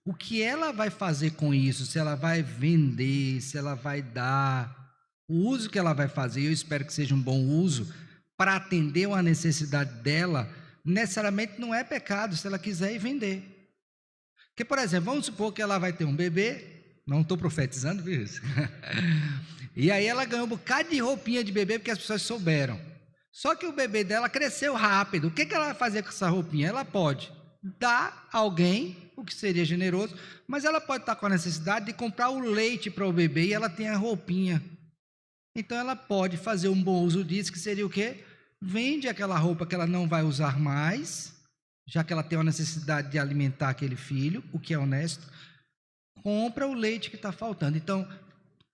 O que ela vai fazer com isso? Se ela vai vender, se ela vai dar, o uso que ela vai fazer, eu espero que seja um bom uso, para atender uma necessidade dela, necessariamente não é pecado se ela quiser ir vender. Porque, por exemplo, vamos supor que ela vai ter um bebê, não estou profetizando, viu isso? E aí ela ganhou um bocado de roupinha de bebê porque as pessoas souberam. Só que o bebê dela cresceu rápido. O que ela vai fazer com essa roupinha? Ela pode dar a alguém, o que seria generoso, mas ela pode estar com a necessidade de comprar o leite para o bebê e ela tem a roupinha. Então ela pode fazer um bom uso disso, que seria o quê? Vende aquela roupa que ela não vai usar mais, já que ela tem uma necessidade de alimentar aquele filho, o que é honesto, compra o leite que está faltando. Então,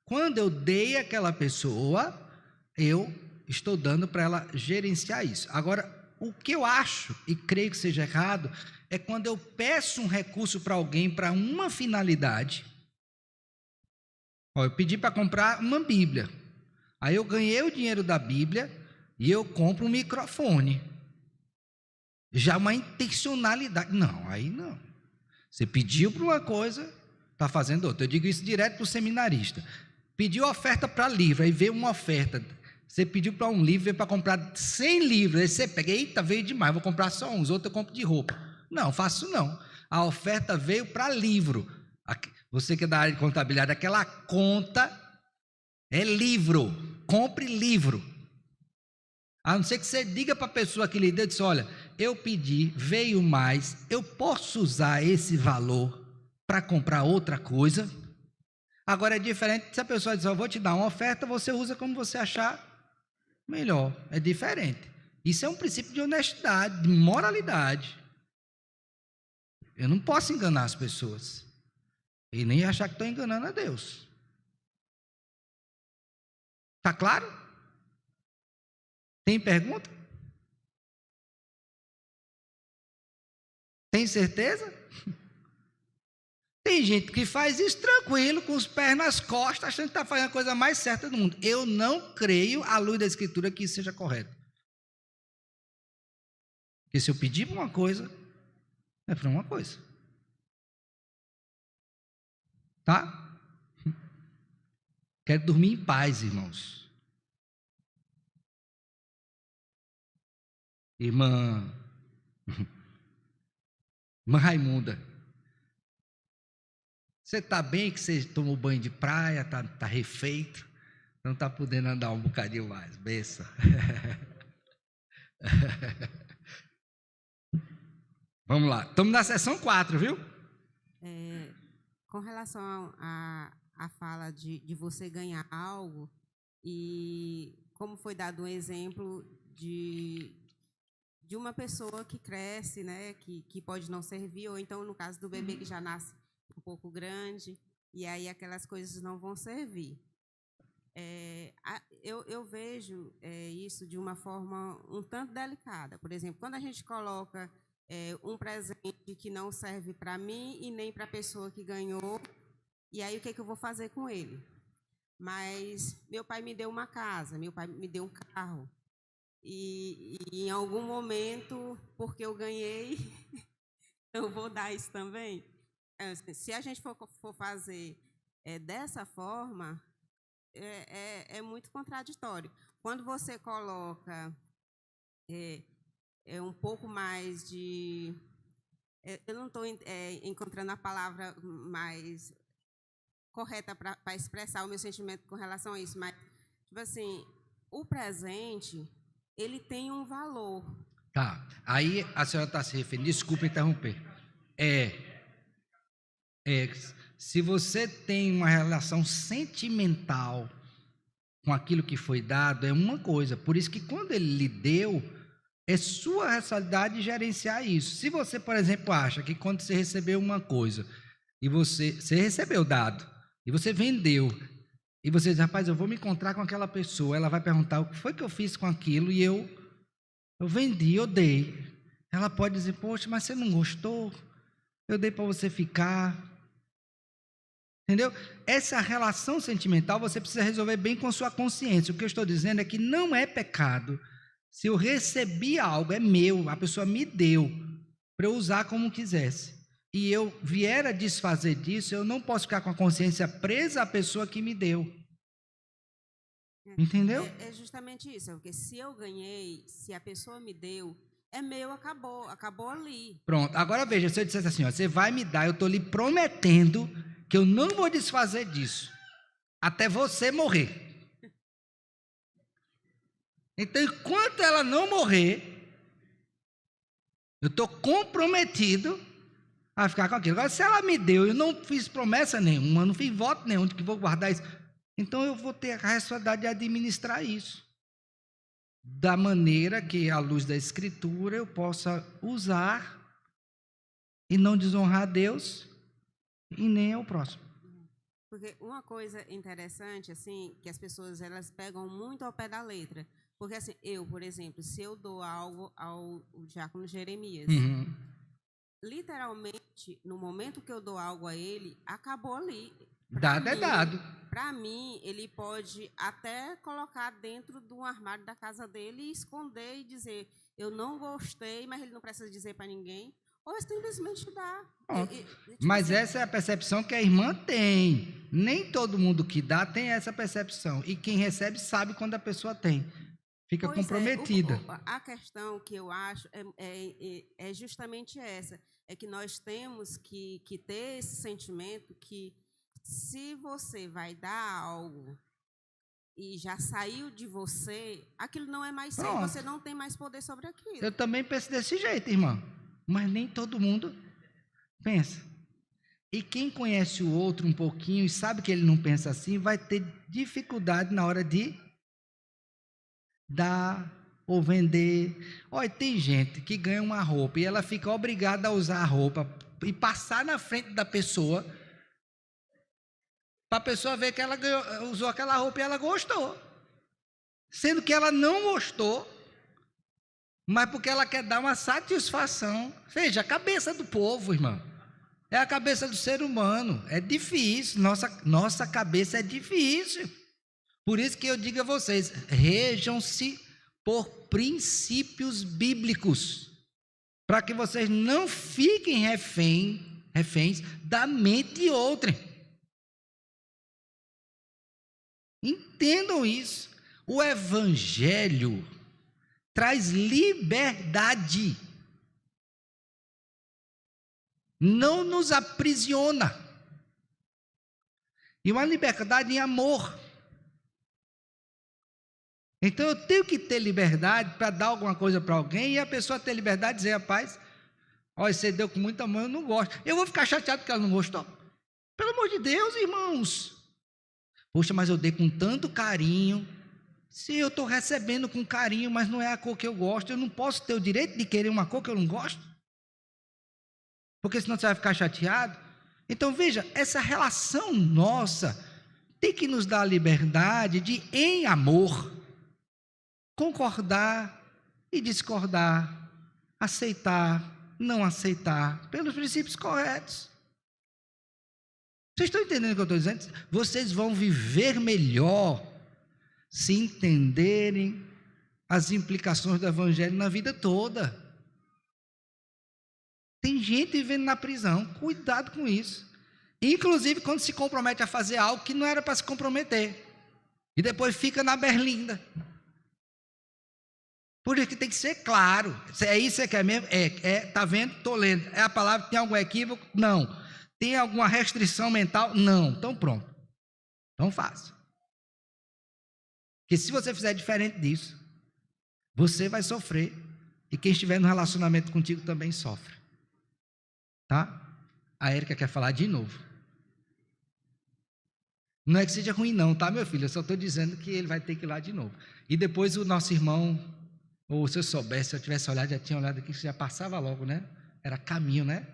quando eu dei àquela pessoa, eu estou dando para ela gerenciar isso. Agora, o que eu acho, e creio que seja errado, é quando eu peço um recurso para alguém para uma finalidade. Eu pedi para comprar uma Bíblia. Aí eu ganhei o dinheiro da Bíblia e eu compro um microfone. Já uma intencionalidade. Não, aí não. Você pediu para uma coisa, está fazendo outra. Eu digo isso direto para o seminarista. Pediu oferta para livro, aí veio uma oferta. Você pediu para um livro, veio para comprar 100 livros. Aí você pega, eita, veio demais, vou comprar só uns, outros eu compro de roupa. Não, faço não. A oferta veio para livro. Você que é da área de contabilidade, aquela conta é livro. Compre livro. A não ser que você diga para a pessoa que lhe deu, diz, olha, eu pedi, veio mais, eu posso usar esse valor para comprar outra coisa. Agora é diferente se a pessoa diz, eu vou te dar uma oferta, você usa como você achar melhor. É diferente. Isso é um princípio de honestidade, de moralidade. Eu não posso enganar as pessoas e nem achar que estou enganando a Deus. Está claro? Tem pergunta? Tem certeza? Tem gente que faz isso tranquilo, com os pés nas costas, achando que está fazendo a coisa mais certa do mundo. Eu não creio, à luz da Escritura, que isso seja correto. Porque se eu pedir para uma coisa, é para uma coisa. Tá? Quero dormir em paz, irmãos. Irmã Raimunda, você está bem que você tomou banho de praia, está refeito, não está podendo andar um bocadinho mais, benção. Vamos lá, estamos na sessão 4, viu? Com relação à fala de você ganhar algo, e como foi dado um exemplo de uma pessoa que cresce, né, que pode não servir, ou então no caso do bebê que já nasce um pouco grande, e aí aquelas coisas não vão servir. Eu vejo isso de uma forma um tanto delicada. Por exemplo, quando a gente coloca um presente que não serve para mim e nem para a pessoa que ganhou, e aí o que eu vou fazer com ele? Mas meu pai me deu uma casa, meu pai me deu um carro, e em algum momento, porque eu ganhei, eu vou dar isso também. Se a gente for fazer dessa forma, é muito contraditório. Quando você coloca um pouco mais de... eu não estou encontrando a palavra mais correta para expressar o meu sentimento com relação a isso, mas, tipo assim, o presente, ele tem um valor. Tá, aí a senhora está se referindo, desculpa interromper. Se você tem uma relação sentimental com aquilo que foi dado, é uma coisa. Por isso que quando ele lhe deu, é sua responsabilidade gerenciar isso. Se você, por exemplo, acha que quando você recebeu uma coisa, e você recebeu o dado, e você vendeu, e você diz, rapaz, eu vou me encontrar com aquela pessoa, ela vai perguntar o que foi que eu fiz com aquilo, e eu vendi, eu dei. Ela pode dizer, poxa, mas você não gostou? Eu dei para você ficar. Entendeu? Essa relação sentimental você precisa resolver bem com sua consciência. O que eu estou dizendo é que não é pecado. Se eu recebi algo, é meu, a pessoa me deu, para eu usar como quisesse. E eu vier a desfazer disso, eu não posso ficar com a consciência presa à pessoa que me deu. Entendeu? É justamente isso, porque se eu ganhei, se a pessoa me deu, é meu, acabou ali. Pronto, agora veja, se eu dissesse assim, ó, você vai me dar, eu estou lhe prometendo que eu não vou desfazer disso, até você morrer. Então, enquanto ela não morrer, eu estou comprometido a ficar com aquilo. Agora, se ela me deu, eu não fiz promessa nenhuma, não fiz voto nenhum de que vou guardar isso, então eu vou ter a responsabilidade de administrar isso da maneira que, à luz da Escritura, eu possa usar e não desonrar a Deus e nem ao próximo. Porque uma coisa interessante, assim, que as pessoas elas pegam muito ao pé da letra. Porque, assim, eu, por exemplo, se eu dou algo ao diácono Jeremias, literalmente, no momento que eu dou algo a ele, acabou ali. Dado é dado. Para mim, ele pode até colocar dentro de um armário da casa dele e esconder e dizer, eu não gostei, mas ele não precisa dizer para ninguém, ou simplesmente dá. Mas essa é a percepção que a irmã tem. Nem todo mundo que dá tem essa percepção. E quem recebe sabe quando a pessoa tem. Fica comprometida. A questão que eu acho é justamente essa. É que nós temos que ter esse sentimento que se você vai dar algo e já saiu de você, aquilo não é mais seu, você não tem mais poder sobre aquilo. Eu também penso desse jeito, irmão. Mas nem todo mundo pensa. E quem conhece o outro um pouquinho e sabe que ele não pensa assim, vai ter dificuldade na hora de dar ou vender. Olha, tem gente que ganha uma roupa e ela fica obrigada a usar a roupa e passar na frente da pessoa para a pessoa ver que ela usou aquela roupa e ela gostou. Sendo que ela não gostou, mas porque ela quer dar uma satisfação. Veja, a cabeça do povo, irmão, é a cabeça do ser humano. É difícil, nossa cabeça é difícil. Por isso que eu digo a vocês, rejam-se por princípios bíblicos, para que vocês não fiquem reféns da mente de outrem. Entendam isso. O Evangelho traz liberdade. Não nos aprisiona. E uma liberdade em amor. Então eu tenho que ter liberdade para dar alguma coisa para alguém e a pessoa ter liberdade de dizer, rapaz, olha, você deu com muita mão, eu não gosto. Eu vou ficar chateado porque ela não gostou? Pelo amor de Deus, irmãos. Poxa, mas eu dei com tanto carinho. Se eu estou recebendo com carinho, mas não é a cor que eu gosto, eu não posso ter o direito de querer uma cor que eu não gosto? Porque senão você vai ficar chateado. Então veja, essa relação nossa tem que nos dar a liberdade de, em amor, concordar e discordar, aceitar, não aceitar, pelos princípios corretos. Vocês estão entendendo o que eu estou dizendo? Vocês vão viver melhor se entenderem as implicações do Evangelho na vida toda. Tem gente vivendo na prisão, cuidado com isso. Inclusive quando se compromete a fazer algo que não era para se comprometer. E depois fica na berlinda. Por isso que tem que ser claro. É isso que você quer mesmo? Tá vendo? Estou lendo. É a palavra, tem algum equívoco? Não. Tem alguma restrição mental? Não. Então pronto. Então faça. Porque se você fizer diferente disso, você vai sofrer. E quem estiver no relacionamento contigo também sofre. Tá? A Érica quer falar de novo. Não é que seja ruim não, tá, meu filho? Eu só estou dizendo que ele vai ter que ir lá de novo. E depois o nosso irmão, ou se eu soubesse, se eu tivesse olhado, já tinha olhado aqui, já passava logo, né? Era caminho, né?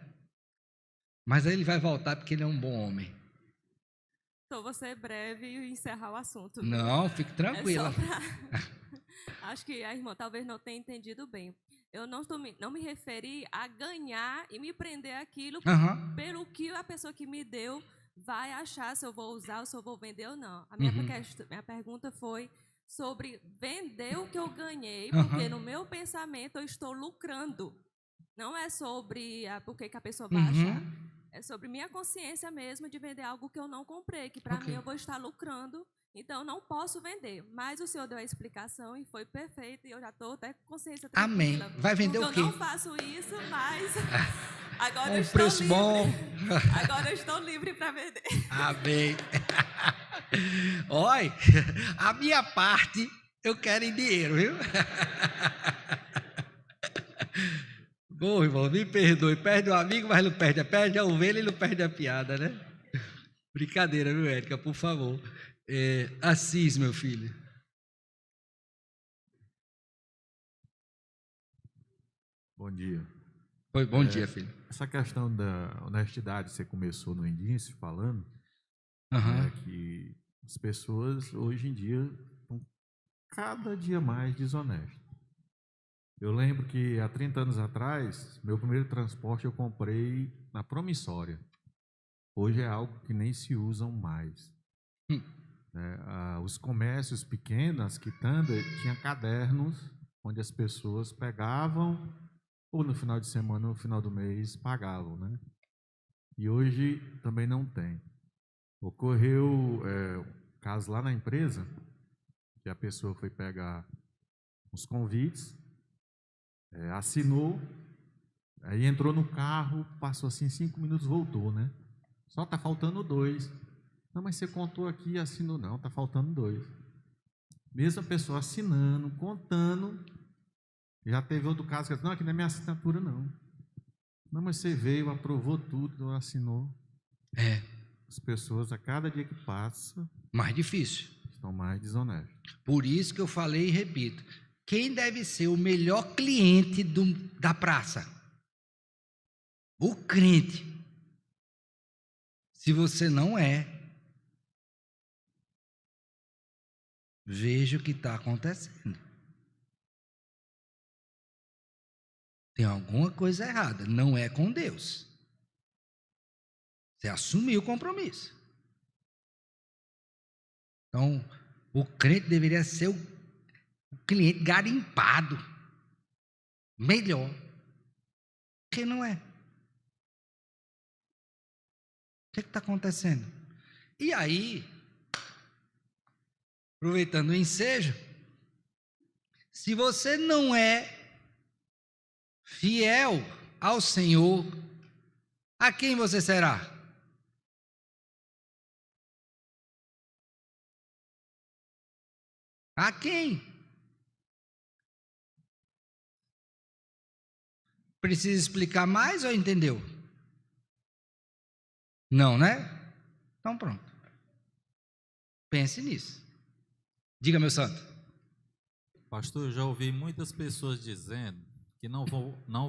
Mas aí ele vai voltar porque ele é um bom homem. Então, vou ser breve e encerrar o assunto. Não, fique tranquila. É só pra... Acho que a irmã talvez não tenha entendido bem. Eu não me referi a ganhar e me prender aquilo pelo que a pessoa que me deu vai achar se eu vou usar ou se eu vou vender ou não. A minha pergunta foi sobre vender o que eu ganhei, porque no meu pensamento eu estou lucrando. Não é sobre por que a pessoa vai achar. É sobre minha consciência mesmo de vender algo que eu não comprei, que para mim eu vou estar lucrando, então não posso vender. Mas o senhor deu a explicação e foi perfeito, e eu já estou até com consciência tranquila. Amém. Vai vender o quê? Eu não faço isso, mas agora eu estou preço livre. bom. Agora eu estou livre para vender. Amém. Olha, a minha parte eu quero em dinheiro, viu? Bom, irmão, me perdoe. Perde o amigo, mas não perde. Perde a ovelha e não perde a piada, né? Brincadeira, viu, Érica? Por favor. Assis, meu filho. Bom dia. Oi, bom dia, filho. Essa questão da honestidade, você começou no início falando, que as pessoas hoje em dia estão cada dia mais desonestas. Eu lembro que há 30 anos atrás, meu primeiro transporte eu comprei na Promissória. Hoje é algo que nem se usam mais. Os comércios pequenos, as quitandas, tinham cadernos onde as pessoas pegavam, ou no final de semana, ou no final do mês, pagavam, né? E hoje também não tem. Ocorreu um caso lá na empresa, que a pessoa foi pegar os convites, assinou, aí entrou no carro, passou assim 5 minutos, voltou, né? Só está faltando 2. Não, mas você contou aqui e assinou. Não, está faltando 2. Mesmo a pessoa assinando, contando, já teve outro caso que disse, não, aqui não é minha assinatura, não. Não, mas você veio, aprovou tudo, assinou. As pessoas, a cada dia que passa, mais difícil. Estão mais desonestas. Por isso que eu falei e repito. Quem deve ser o melhor cliente da praça? O crente. Se você não é, veja o que está acontecendo. Tem alguma coisa errada. Não é com Deus. Você assumiu o compromisso. Então, o crente deveria ser o cliente garimpado, melhor, que não é. O que está acontecendo? E aí, aproveitando o ensejo, se você não é fiel ao Senhor, a quem você será? A quem? Precisa explicar mais ou entendeu? Não, né? Então pronto. Pense nisso. Diga, meu santo. Pastor, eu já ouvi muitas pessoas dizendo que não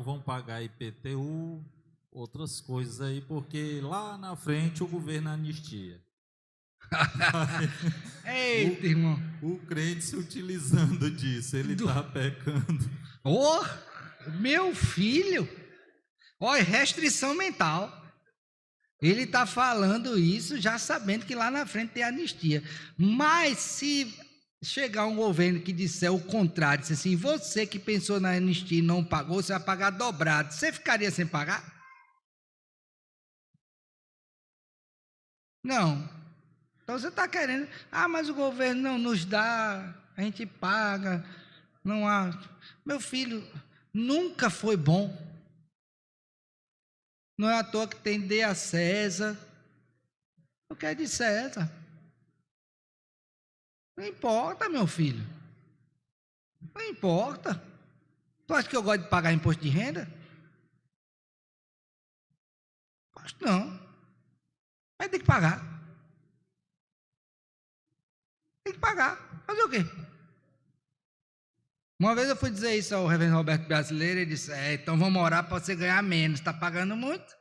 vão pagar IPTU, outras coisas aí, porque lá na frente o governo anistia. Eita, irmão. O crente se utilizando disso, ele está pecando. Meu filho, olha, restrição mental. Ele está falando isso já sabendo que lá na frente tem anistia. Mas se chegar um governo que disser o contrário, disser assim, você que pensou na anistia e não pagou, você vai pagar dobrado, você ficaria sem pagar? Não. Então você está querendo, mas o governo não nos dá, a gente paga, não há. Meu filho, nunca foi bom. Não é à toa que tem dê a César. O que é de César? Não importa, meu filho. Não importa. Tu acha que eu gosto de pagar imposto de renda? Gosto não. Mas tem que pagar. Tem que pagar. Fazer o quê? Uma vez eu fui dizer isso ao reverendo Roberto Brasileiro, ele disse, então vamos orar para você ganhar menos, está pagando muito?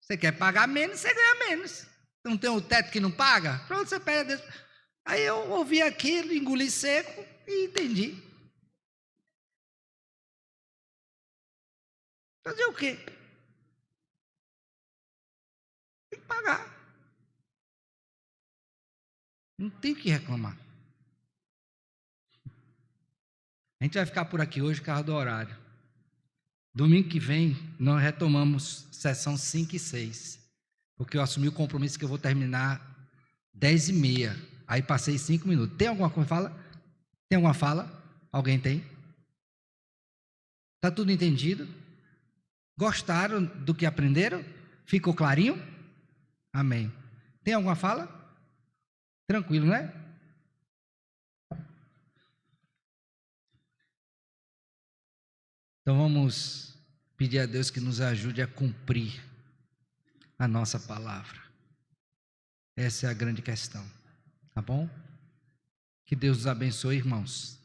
Você quer pagar menos, você ganha menos. Não tem um teto que não paga? Pronto, você pega. Aí eu ouvi aquilo, engoli seco e entendi. Fazer o quê? Tem que pagar. Não tem o que reclamar. A gente vai ficar por aqui hoje por causa do horário. Domingo que vem, nós retomamos sessão 5 e 6. Porque eu assumi o compromisso que eu vou terminar 10h30. Aí passei 5 minutos. Tem alguma coisa? Fala? Tem alguma fala? Alguém tem? Está tudo entendido? Gostaram do que aprenderam? Ficou clarinho? Amém. Tem alguma fala? Tranquilo, né? Então vamos pedir a Deus que nos ajude a cumprir a nossa palavra. Essa é a grande questão. Tá bom? Que Deus os abençoe, irmãos.